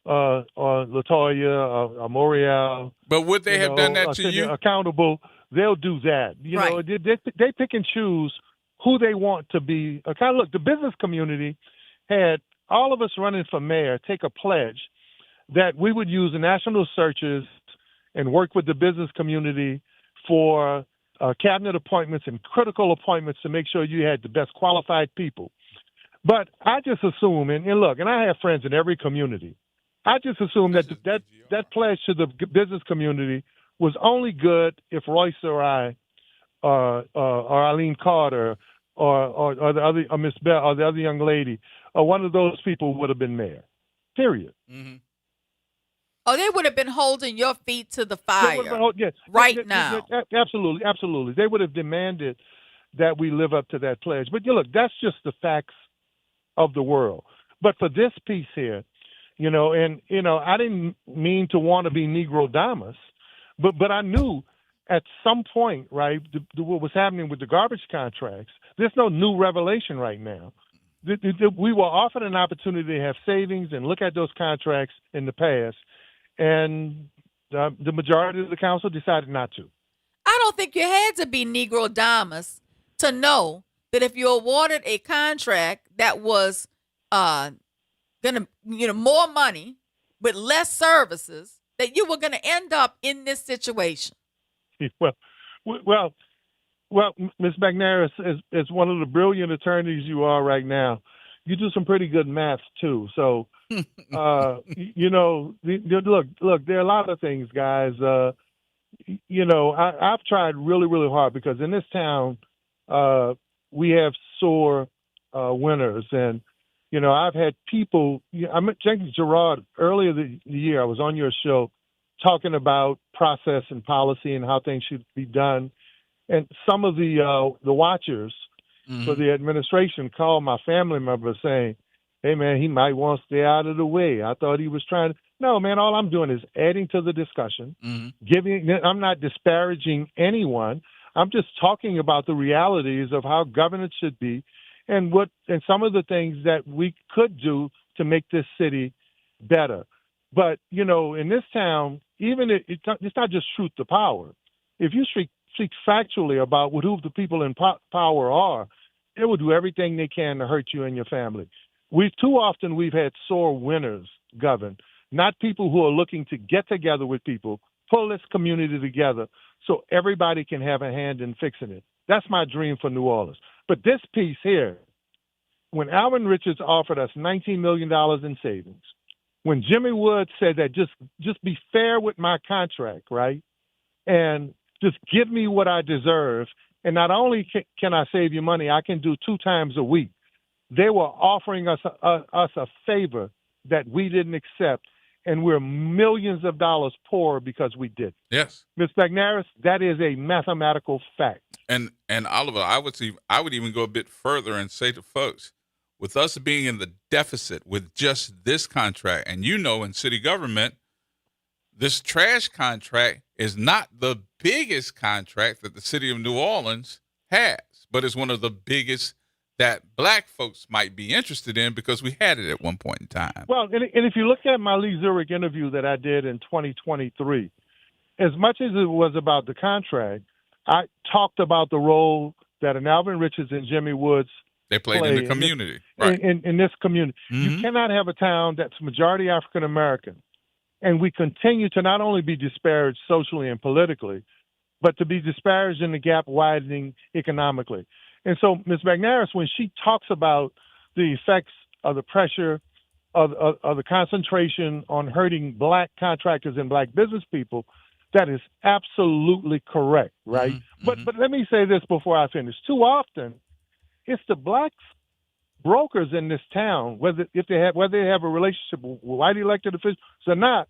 Latoya, or Morial, but would they have done that to you? Accountable, they'll do that. They pick and choose who they want to be. Look, the business community had all of us running for mayor take a pledge that we would use the national searches and work with the business community for cabinet appointments and critical appointments to make sure you had the best qualified people. But I just assume, and look, and I have friends in every community, I just assume that pledge to the business community was only good if Royce or I, or Eileen Carter, or the other Miss Bell, or the other young lady, or one of those people would have been mayor. Period. Mm-hmm. Oh, they would have been holding your feet to the fire now. Absolutely. They would have demanded that we live up to that pledge. But look, that's just the facts of the world. But for this piece here, I didn't mean to want to be Negro Damas, but I knew at some point, right, what was happening with the garbage contracts, there's no new revelation right now. We were offered an opportunity to have savings and look at those contracts in the past, and the majority of the council decided not to. I don't think you had to be Negro Damas to know that if you awarded a contract that was gonna, more money with less services, that you were gonna end up in this situation. Well, Ms. McNair, as one of the brilliant attorneys you are right now, you do some pretty good math too. So, look, there are a lot of things, guys. I've tried really, really hard because in this town, we have sore winners, and I've had people. I met Gerod earlier the year. I was on your show talking about process and policy and how things should be done, and some of the watchers for the administration called my family member saying, "Hey, man, he might want to stay out of the way. I thought he was trying to." No, man, all I'm doing is adding to the discussion, I'm not disparaging anyone. I'm just talking about the realities of how governance should be and some of the things that we could do to make this city better. But, in this town, even it's not just truth to power. If you speak factually about who the people in power are, they will do everything they can to hurt you and your family. Too often we've had sore winners govern, not people who are looking to get together with people, pull this community together so everybody can have a hand in fixing it. That's my dream for New Orleans. But this piece here, when Alvin Richards offered us $19 million in savings, when Jimmy Woods said that just be fair with my contract, right, and just give me what I deserve, and not only can I save you money, I can do 2 times a week. They were offering us a favor that we didn't accept, and we're millions of dollars poorer because we did. Yes, Ms. McNaris, that is a mathematical fact. And Oliver, I would even go a bit further and say to folks, with us being in the deficit with just this contract, and in city government, this trash contract is not the biggest contract that the city of New Orleans has, but it's one of the biggest that black folks might be interested in because we had it at one point in time. Well, and if you look at my Lee Zurich interview that I did in 2023, as much as it was about the contract, I talked about the role that an Alvin Richards and Jimmy Woods they played in the community. In this community. You cannot have a town that's majority African American, and we continue to not only be disparaged socially and politically, but to be disparaged in the gap widening economically. And so Ms. McNaris, when she talks about the effects of the pressure of the concentration on hurting black contractors and black business people, That is absolutely correct, right? But let me say this before I finish. Too often, it's the black brokers in this town, whether they have a relationship with white elected officials or not,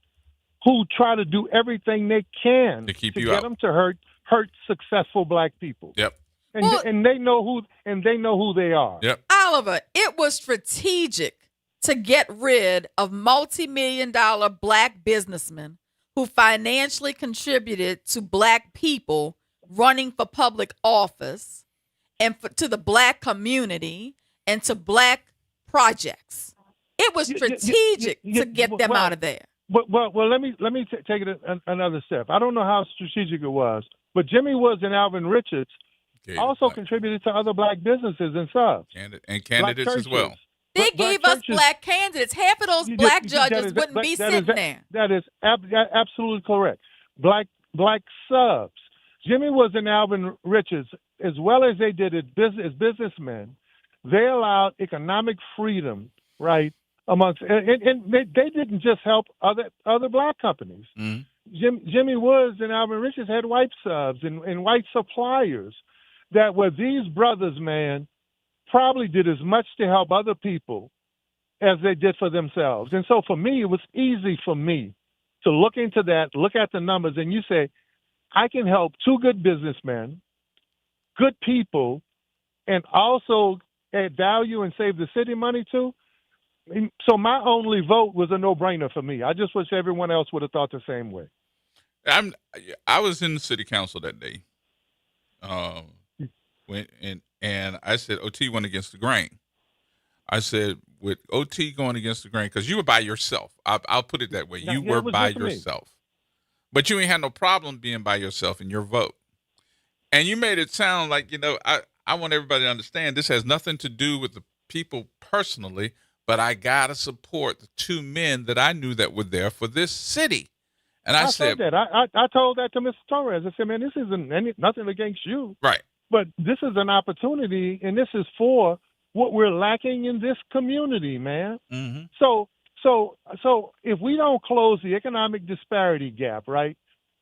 who try to do everything they can to keep to you get out. them to hurt successful black people. Yep. And they know who they are. Yep. Oliver, it was strategic to get rid of multi-million-dollar black businessmen who financially contributed to black people running for public office and to the black community and to black projects. It was strategic to get them out of there. Well, let me take it another step. I don't know how strategic it was, but Jimmy Woods and Alvin Richards also contributed to other black businesses and subs. And candidates as well. They gave us black candidates. Half of those black judges wouldn't be sitting there. That is absolutely correct. Black subs. Jimmy Woods and Alvin Richards, as well as they did as businessmen, they allowed economic freedom, right, amongst, and they didn't just help other black companies. Jimmy Woods and Alvin Richards had white subs and white suppliers that were these brothers, man, probably did as much to help other people as they did for themselves. And so for me, it was easy for me to look into that, look at the numbers, and you say, I can help two good businessmen, good people, and also add value and save the city money too. So my only vote was a no-brainer for me. I just wish everyone else would have thought the same way. I was in the city council that day. And I said, OT went against the grain. I said, with OT going against the grain, because you were by yourself. I'll put it that way. You were by yourself. But you ain't had no problem being by yourself in your vote. And you made it sound like, I want everybody to understand this has nothing to do with the people personally, but I got to support the two men that I knew that were there for this city. And I said that. I told that to Mr. Torres. I said, man, this isn't nothing against you. Right. But this is an opportunity, and this is for what we're lacking in this community, man. Mm-hmm. So if we don't close the economic disparity gap, right?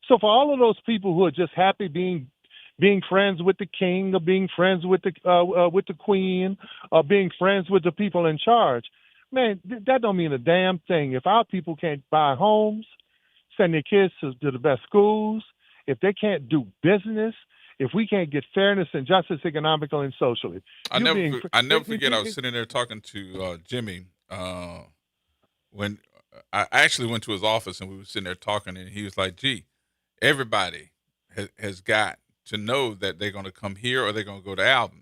So for all of those people who are just happy being friends with the king, or being friends with the queen, or being friends with the people in charge, man, that don't mean a damn thing. If our people can't buy homes, send their kids to the best schools, if they can't do business, if we can't get fairness and justice economically and socially. I never forget, I was sitting there talking to Jimmy when I actually went to his office, and we were sitting there talking, and he was like, gee, everybody has got to know that they're going to come here or they're going to go to Alvin.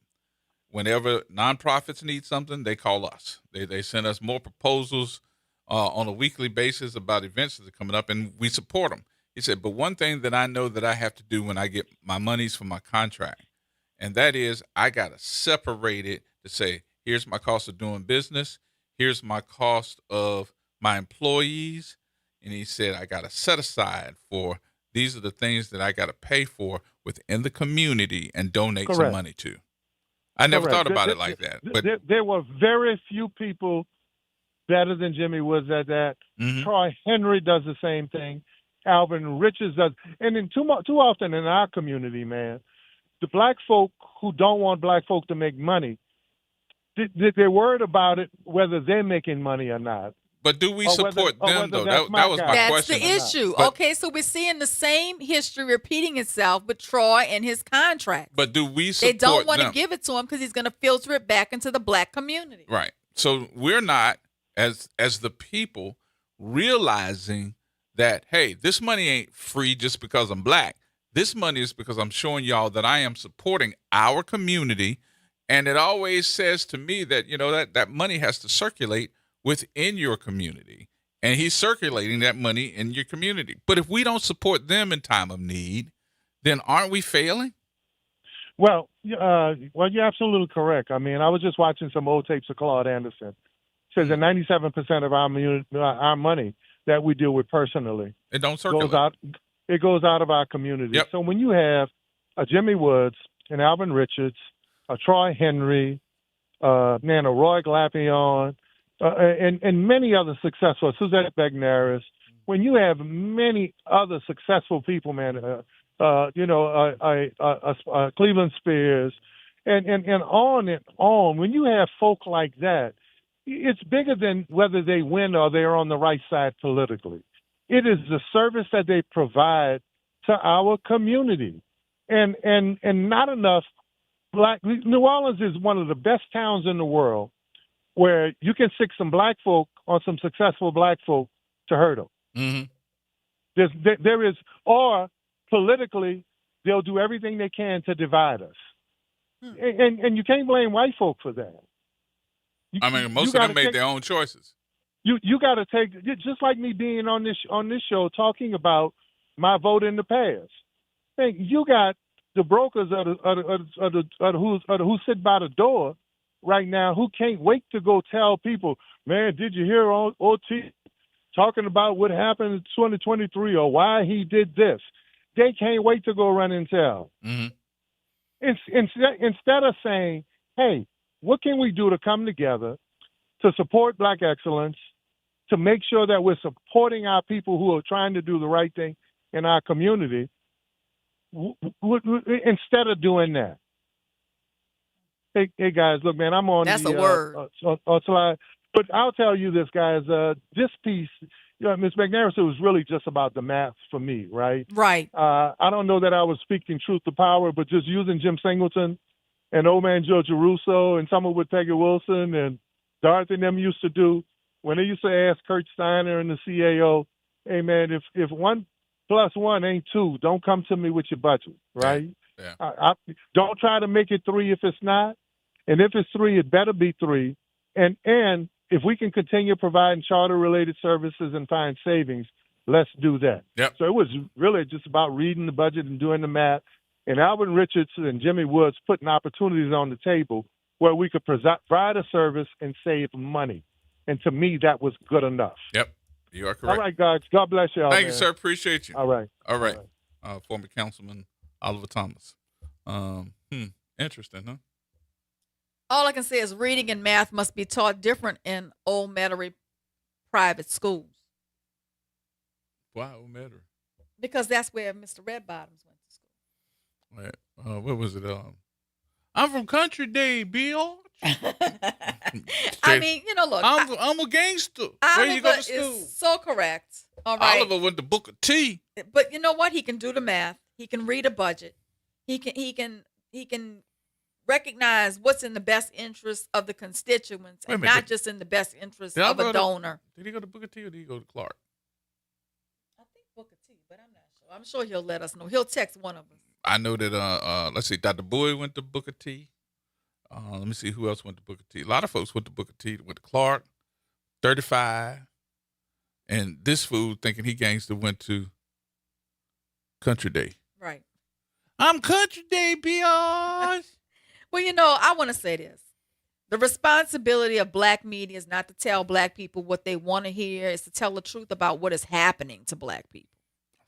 Whenever nonprofits need something, they call us. They send us more proposals on a weekly basis about events that are coming up, and we support them. He said, but one thing that I know that I have to do when I get my monies from my contract, and that is I got to separate it to say, here's my cost of doing business. Here's my cost of my employees. And he said, I got to set aside for these are the things that I got to pay for within the community and donate some money to. I never thought about it like that. But there were very few people better than Jimmy Woods at that. Mm-hmm. Troy Henry does the same thing. Alvin Richards does. And then too often in our community, man, the black folk who don't want black folk to make money, they're worried about it, whether they're making money or not. But do we support them, though? That was my question. That's the issue. Okay, so we're seeing the same history repeating itself with Troy and his contract. But do we support them? They don't want to give it to him because he's going to filter it back into the black community. Right. So we're not, as the people, realizing that, hey, this money ain't free just because I'm black. This money is because I'm showing y'all that I am supporting our community. And it always says to me that, that money has to circulate within your community. And he's circulating that money in your community. But if we don't support them in time of need, then aren't we failing? Well, you're absolutely correct. I mean, I was just watching some old tapes of Claude Anderson. It says that 97% of our money that we deal with personally, it don't circulate. It goes out of our community. Yep. So when you have a Jimmy Woods, an Alvin Richards, a Troy Henry, a Roy Glapion, and many other successful, Suzette Begnaris, when you have many other successful people, man, Cleveland Spears, and on. When you have folk like that, it's bigger than whether they win or they're on the right side politically. It is the service that they provide to our community, and not enough black. New Orleans is one of the best towns in the world where you can stick some black folk on some successful black folk to hurt them. Mm-hmm. There is, or politically, they'll do everything they can to divide us. And you can't blame white folk for that. Most of them made their own choices. You got to take, just like me being on this show talking about my vote in the past. Hey, you got the brokers who sit by the door right now who can't wait to go tell people, man, did you hear OT talking about what happened in 2023 or why he did this? They can't wait to go run and tell. Mm-hmm. Instead of saying, hey, what can we do to come together to support black excellence, to make sure that we're supporting our people who are trying to do the right thing in our community, instead of doing that. Hey guys, look, man, I'm on That's the a word. slide. But I'll tell you this, guys, this piece, Ms. McNair, it was really just about the math for me, right? Right. I don't know that I was speaking truth to power, but just using Jim Singleton and old man Joe Russo and some of what Peggy Wilson and Dorothy and them used to do when they used to ask Kurt Steiner and the CAO, hey, man, if 1 + 1 ain't 2, don't come to me with your budget, right? Yeah. Don't try to make it 3 if it's not. And if it's 3, it better be 3. And if we can continue providing charter-related services and find savings, let's do that. Yep. So it was really just about reading the budget and doing the math. And Alvin Richards and Jimmy Woods putting opportunities on the table where we could provide a service and save money. And to me, that was good enough. Yep. You are correct. All right, guys. God bless you all. Thank you, sir. Appreciate you. All right. Former Councilman Oliver Thomas. Interesting, huh? All I can say is reading and math must be taught different in Old Metairie private schools. Why Old Metairie? Because that's where Mr. Redbottoms went to school. Right. What was it? I'm from Country Day, Bill. I mean, look. I'm a gangster. Where you go to school? Is so correct. All right. Oliver went to Booker T. But you know what? He can do the math. He can read a budget. He can recognize what's in the best interest of the constituents and not just in the best interest of a donor. Did he go to Booker T or did he go to Clark? I think Booker T, but I'm not sure. I'm sure he'll let us know. He'll text one of us. I know that, let's see, Dr. Bowie went to Booker T. Let me see who else went to Booker T. A lot of folks went to Booker T. Went to Clark, 35. And this fool thinking he gangster went to Country Day. Right. I'm Country Day, biatch. Well, I want to say this. The responsibility of black media is not to tell black people what they want to hear. It's to tell the truth about what is happening to black people.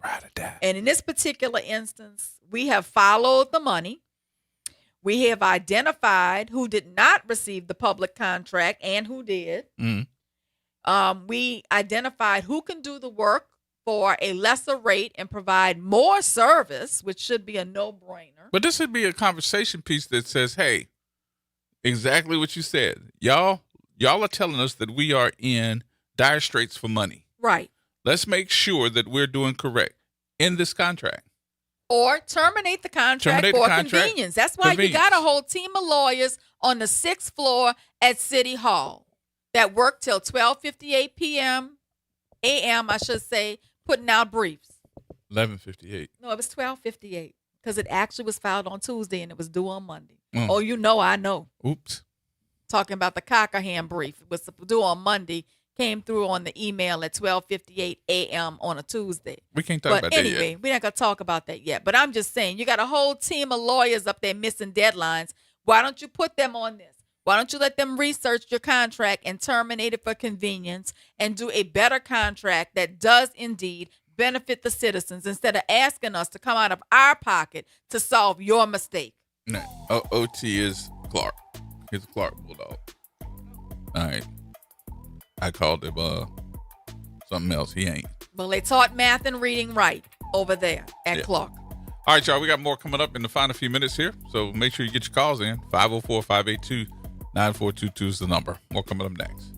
Right or die. And in this particular instance, we have followed the money. We have identified who did not receive the public contract and who did. Mm-hmm. We identified who can do the work for a lesser rate and provide more service, which should be a no-brainer. But this would be a conversation piece that says, hey, exactly what you said. Y'all are telling us that we are in dire straits for money. Right. Let's make sure that we're doing correct in this contract. Or terminate the contract for convenience. That's why you got a whole team of lawyers on the 6th floor at City Hall that work till 12:58 p.m., a.m., I should say, putting out briefs. 11:58. No, it was 12:58 because it actually was filed on Tuesday and it was due on Monday. Mm. Oh, I know. Oops. Talking about the Cockerham brief. It was due on Monday. Came through on the email at 12:58 a.m. on a Tuesday. We can't talk about that yet. But anyway, we're not going to talk about that yet. But I'm just saying, you got a whole team of lawyers up there missing deadlines. Why don't you put them on this? Why don't you let them research your contract and terminate it for convenience and do a better contract that does indeed benefit the citizens instead of asking us to come out of our pocket to solve your mistake? No. OT is Clark. He's a Clark Bulldog. All right. I called him something else. He ain't. Well, they taught math and reading right over there at Clark. All right, y'all. We got more coming up in the final few minutes here. So make sure you get your calls in. 504-582-9422 is the number. More coming up next.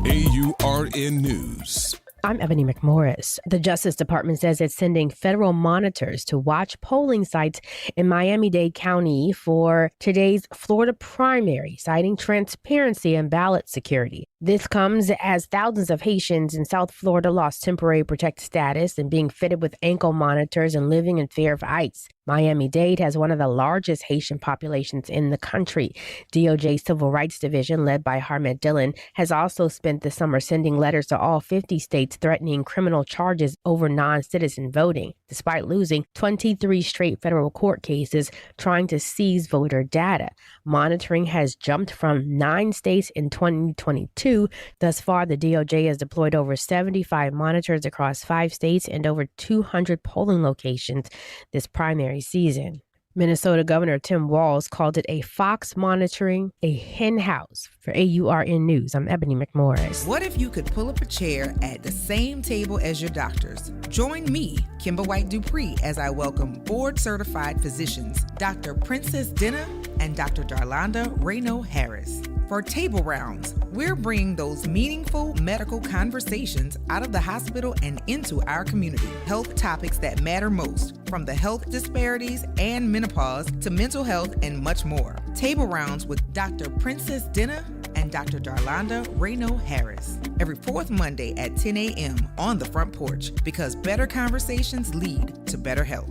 AURN News. I'm Ebony McMorris. The Justice Department says it's sending federal monitors to watch polling sites in Miami-Dade County for today's Florida primary, citing transparency and ballot security. This comes as thousands of Haitians in South Florida lost temporary protected status and being fitted with ankle monitors and living in fear of ICE. Miami-Dade has one of the largest Haitian populations in the country. DOJ Civil Rights Division, led by Harmet Dillon, has also spent the summer sending letters to all 50 states threatening criminal charges over non-citizen voting, despite losing 23 straight federal court cases trying to seize voter data. Monitoring has jumped from 9 states in 2022. Thus far, the DOJ has deployed over 75 monitors across 5 states and over 200 polling locations this primary season. Minnesota Governor Tim Walz called it a fox monitoring a hen house. For AURN News, I'm Ebony McMorris. What if you could pull up a chair at the same table as your doctors? Join me, Kimber White Dupree, as I welcome board-certified physicians Dr. Princess Dinner and Dr. Darlanda Rayno Harris. For Table Rounds, we're bringing those meaningful medical conversations out of the hospital and into our community. Health topics that matter most, from the health disparities and menopause to mental health and much more. Table Rounds with Dr. Princess Dinner and Dr. Darlanda Rayno Harris. Every fourth Monday at 10 a.m. on the front porch, because better conversations lead to better health.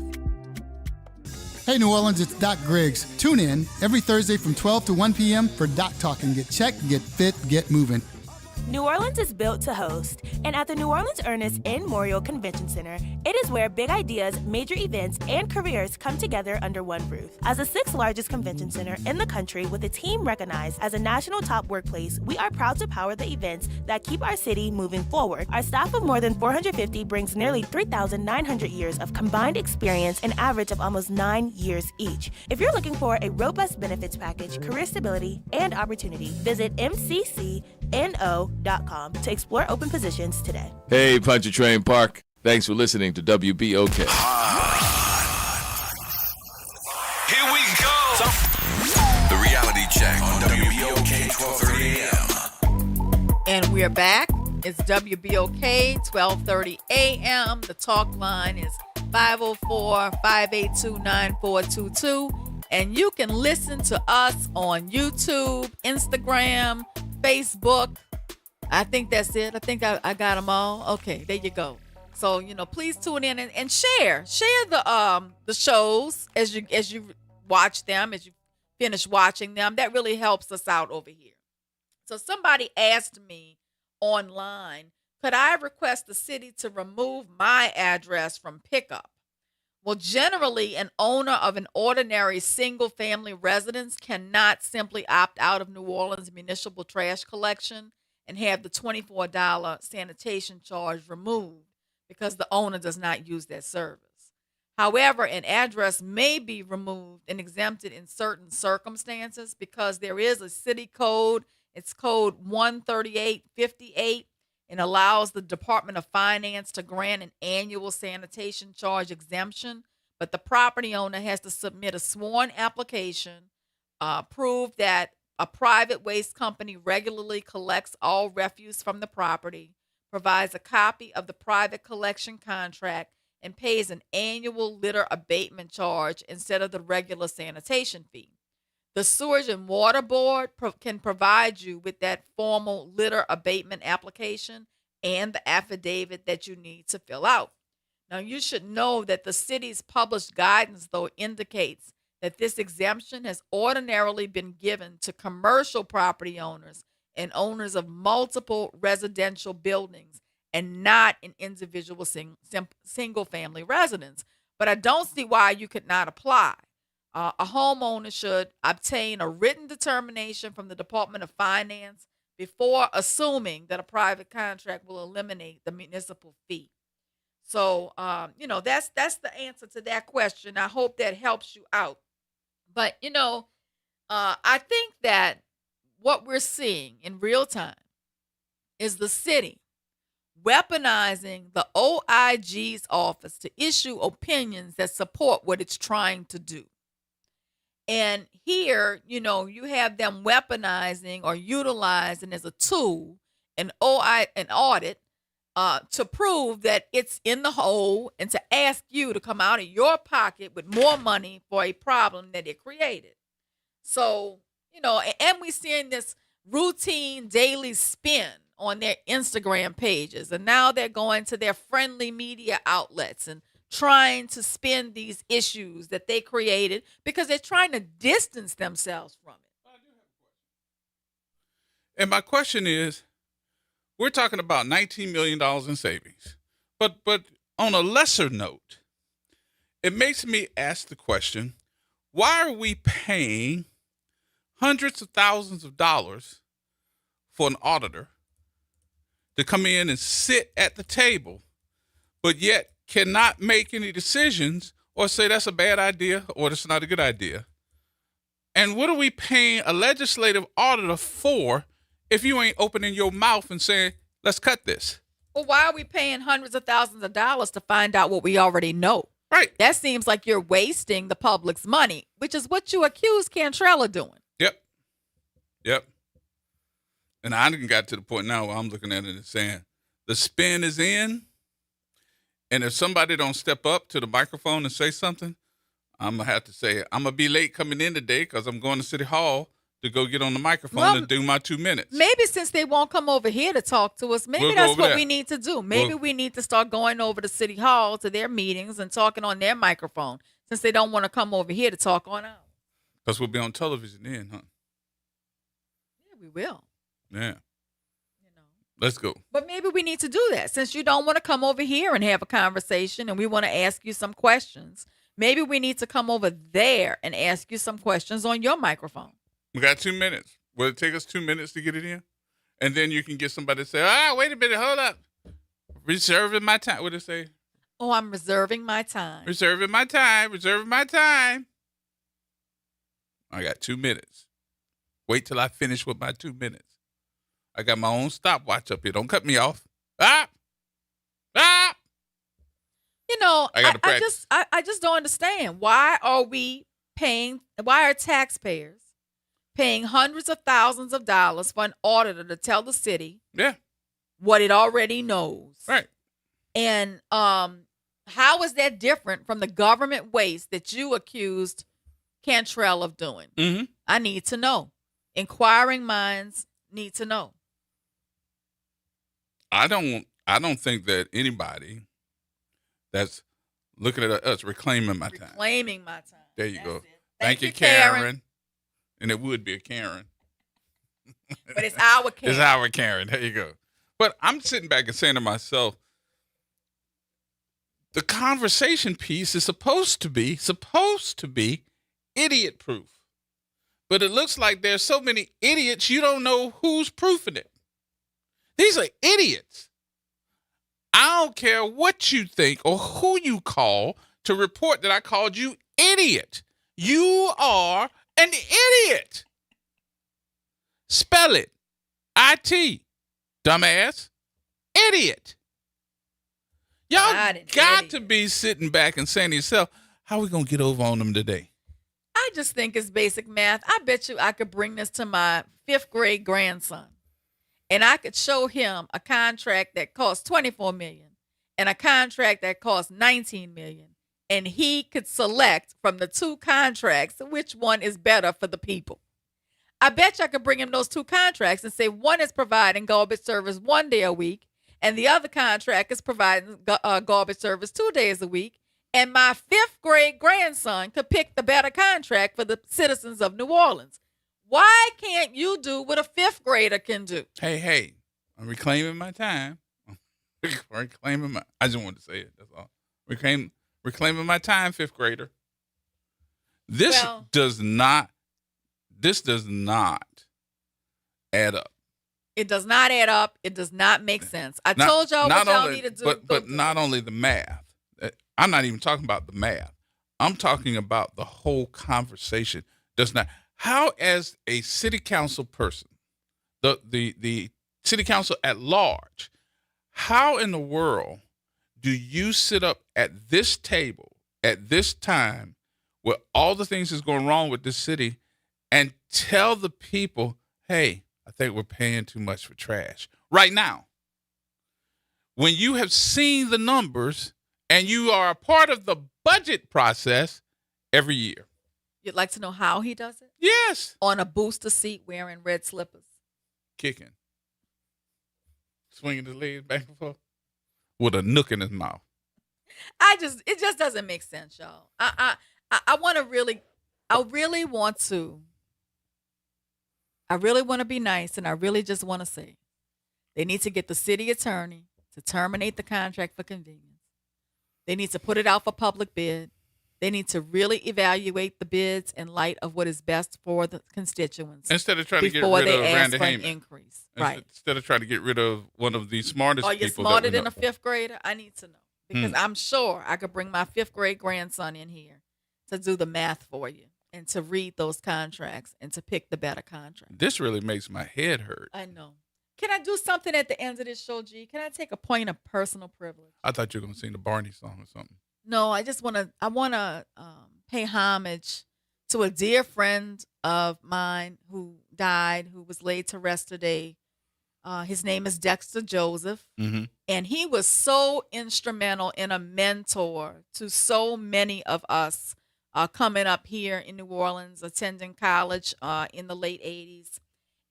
Hey New Orleans, it's Doc Griggs. Tune in every Thursday from 12 to 1 p.m. for Doc Talk and get checked, get fit, get moving. New Orleans is built to host, and at the New Orleans Ernest N. Memorial Convention Center, it is where big ideas, major events, and careers come together under one roof. As the 6th largest convention center in the country with a team recognized as a national top workplace, we are proud to power the events that keep our city moving forward. Our staff of more than 450 brings nearly 3,900 years of combined experience, an average of almost 9 years each. If you're looking for a robust benefits package, career stability, and opportunity, visit mccno.com to explore open positions today. Hey, Pontchartrain Park. Thanks for listening to WBOK. Here we go. The reality check on WBOK 1230 AM. And we're back. It's WBOK 1230 AM. The talk line is 504-582-9422. And you can listen to us on YouTube, Instagram, Facebook. I think that's it. I think I got them all. Okay, there you go. So, please tune in and share the shows as you watch them, as you finish watching them. That really helps us out over here. So somebody asked me online, could I request the city to remove my address from pickup? Well, generally, an owner of an ordinary single-family residence cannot simply opt out of New Orleans municipal trash collection and have the $24 sanitation charge removed because the owner does not use that service. However, an address may be removed and exempted in certain circumstances because there is a city code. It's code 13858 and allows the Department of Finance to grant an annual sanitation charge exemption, but the property owner has to submit a sworn application, prove that a private waste company regularly collects all refuse from the property, provides a copy of the private collection contract, and pays an annual litter abatement charge instead of the regular sanitation fee. The Sewage and Water Board can provide you with that formal litter abatement application and the affidavit that you need to fill out. Now, you should know that the city's published guidance, though, indicates that this exemption has ordinarily been given to commercial property owners and owners of multiple residential buildings and not in individual single-family residents. but I don't see why you could not apply. A homeowner should obtain a written determination from the Department of Finance before assuming that a private contract will eliminate the municipal fee. So, that's the answer to that question. I hope that helps you out. But, I think that what we're seeing in real time is the city weaponizing the OIG's office to issue opinions that support what it's trying to do. And here, you have them weaponizing or utilizing as a tool an audit to prove that it's in the hole and to ask you to come out of your pocket with more money for a problem that it created. So, and we're seeing this routine daily spin on their Instagram pages. And now they're going to their friendly media outlets and trying to spin these issues that they created because they're trying to distance themselves from it. And my question is, we're talking about $19 million in savings. But on a lesser note, it makes me ask the question, why are we paying hundreds of thousands of dollars for an auditor to come in and sit at the table, but yet cannot make any decisions or say that's a bad idea or that's not a good idea? And what are we paying a legislative auditor for if you ain't opening your mouth and saying, let's cut this? Well, why are we paying hundreds of thousands of dollars to find out what we already know? Right. That seems like you're wasting the public's money, which is what you accuse Cantrell of doing. Yep. And I done got to the point now where I'm looking at it and saying, the spin is in, and if somebody don't step up to the microphone and say something, I'm going to have to say, I'm going to be late coming in today because I'm going to City Hall to go get on the microphone and do my 2 minutes. Maybe since they won't come over here to talk to us, maybe that's what we need to do. Maybe we need to start going over to City Hall to their meetings and talking on their microphone since they don't want to come over here to talk on ours. Because we'll be on television then, huh? Yeah, we will. Yeah. Let's go. But maybe we need to do that since you don't want to come over here and have a conversation and we want to ask you some questions. Maybe we need to come over there and ask you some questions on your microphone. We got 2 minutes. Will it take us 2 minutes to get it in? And then you can get somebody to say, wait a minute, hold up. Reserving my time. What did it say? Oh, I'm reserving my time. Reserving my time. Reserving my time. I got 2 minutes. Wait till I finish with my 2 minutes. I got my own stopwatch up here. Don't cut me off. Ah! I just don't understand. Why are taxpayers paying hundreds of thousands of dollars for an auditor to tell the city what it already knows? Right. And how is that different from the government waste that you accused Cantrell of doing? Mm-hmm. I need to know. Inquiring minds need to know. I don't think that anybody that's looking at us reclaiming my time. Reclaiming my time. There you That's go. it. Thank you, Karen. And it would be a Karen. But it's our Karen. It's our Karen. There you go. But I'm sitting back and saying to myself, the conversation piece is supposed to be idiot proof. But it looks like there's so many idiots you don't know who's proofing it. These are idiots. I don't care what you think or who you call to report that I called you idiot. You are an idiot. Spell it. IT. Dumbass. Idiot. Y'all got to be sitting back and saying to yourself, how are we going to get over on them today? I just think it's basic math. I bet you I could bring this to my 5th grade grandson. And I could show him a contract that costs $24 million and a contract that costs $19 million. And he could select from the two contracts which one is better for the people. I bet you I could bring him those two contracts and say one is providing garbage service 1 day a week and the other contract is providing garbage service 2 days a week. And my 5th grade grandson could pick the better contract for the citizens of New Orleans. Why can't you do what a 5th grader can do? Hey, I'm reclaiming my time. I just wanted to say it. That's all. Reclaiming my time, fifth grader. This does not add up. It does not add up. It does not make sense. I told y'all what y'all need to do. But not only the math. I'm not even talking about the math. I'm talking about the whole conversation. Does not. How, as a city council person, the city council at large, how in the world do you sit up at this table at this time with all the things that's going wrong with this city and tell the people, hey, I think we're paying too much for trash right now? When you have seen the numbers and you are a part of the budget process every year. You'd like to know how he does it? Yes. On a booster seat wearing red slippers. Kicking. Swinging his legs back and forth with a nook in his mouth. It just doesn't make sense, y'all. I really want to be nice, and I really just want to say they need to get the city attorney to terminate the contract for convenience. They need to put it out for public bid. They need to really evaluate the bids in light of what is best for the constituents. Instead of trying to get rid of Randy Heyman. Increase. Right. Instead of trying to get rid of one of the smartest people. Are you smarter than a fifth grader? I need to know. Because I'm sure I could bring my fifth grade grandson in here to do the math for you and to read those contracts and to pick the better contract. This really makes my head hurt. I know. Can I do something at the end of this show, G? Can I take a point of personal privilege? I thought you were going to sing the Barney song or something. No, I want to pay homage to a dear friend of mine who died, who was laid to rest today. His name is Dexter Joseph, and he was so instrumental and a mentor to so many of us coming up here in New Orleans, attending college in the late 80s.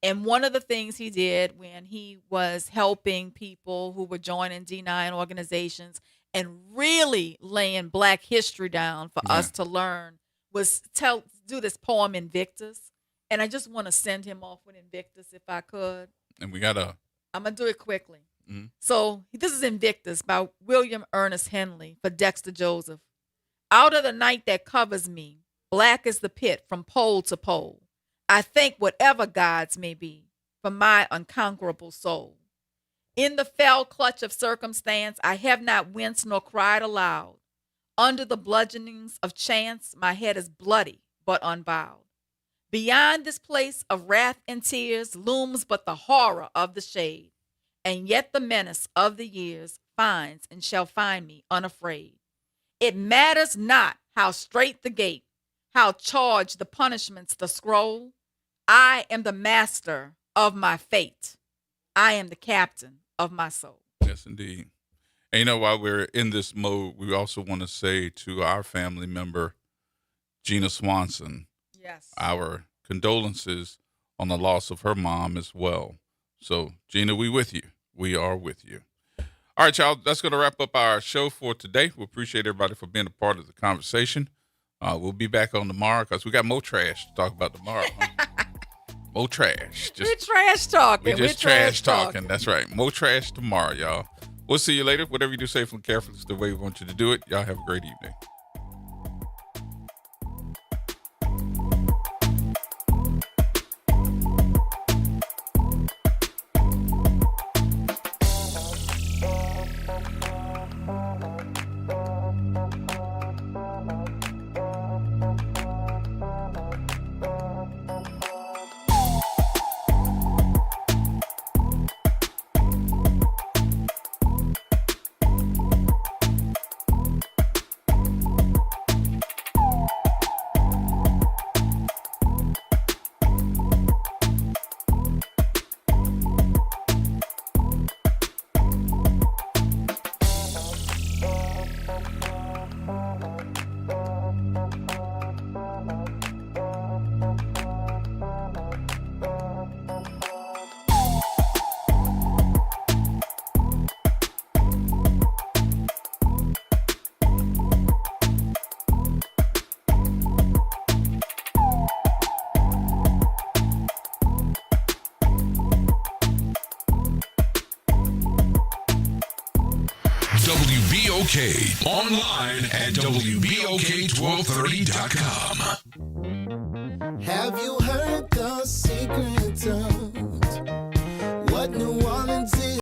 And one of the things he did when he was helping people who were joining D9 organizations and really laying Black history down for us to learn was do this poem Invictus. And I just want to send him off with Invictus if I could. And I'm going to do it quickly. So this is Invictus by William Ernest Henley for Dexter Joseph. Out of the night that covers me, black as the pit from pole to pole, I thank whatever gods may be for my unconquerable soul. In the fell clutch of circumstance, I have not winced nor cried aloud. Under the bludgeonings of chance, my head is bloody but unbowed. Beyond this place of wrath and tears looms but the horror of the shade, and yet the menace of the years finds and shall find me unafraid. It matters not how straight the gate, how charged the punishments the scroll. I am the master of my fate. I am the captain of my soul. Yes, indeed. And while we're in this mode, we also want to say to our family member, Gina Swanson, our condolences on the loss of her mom as well. So, Gina, we with you. We are with you. All right, y'all, that's going to wrap up our show for today. We appreciate everybody for being a part of the conversation. We'll be back on tomorrow because we got more trash to talk about tomorrow. More trash. We're trash talking. We're just trash talking. That's right. More trash tomorrow, y'all. We'll see you later. Whatever you do, safely and carefully is the way we want you to do it. Y'all have a great evening. WBOK. Online at WBOK1230.com. Have you heard the secret of what New Orleans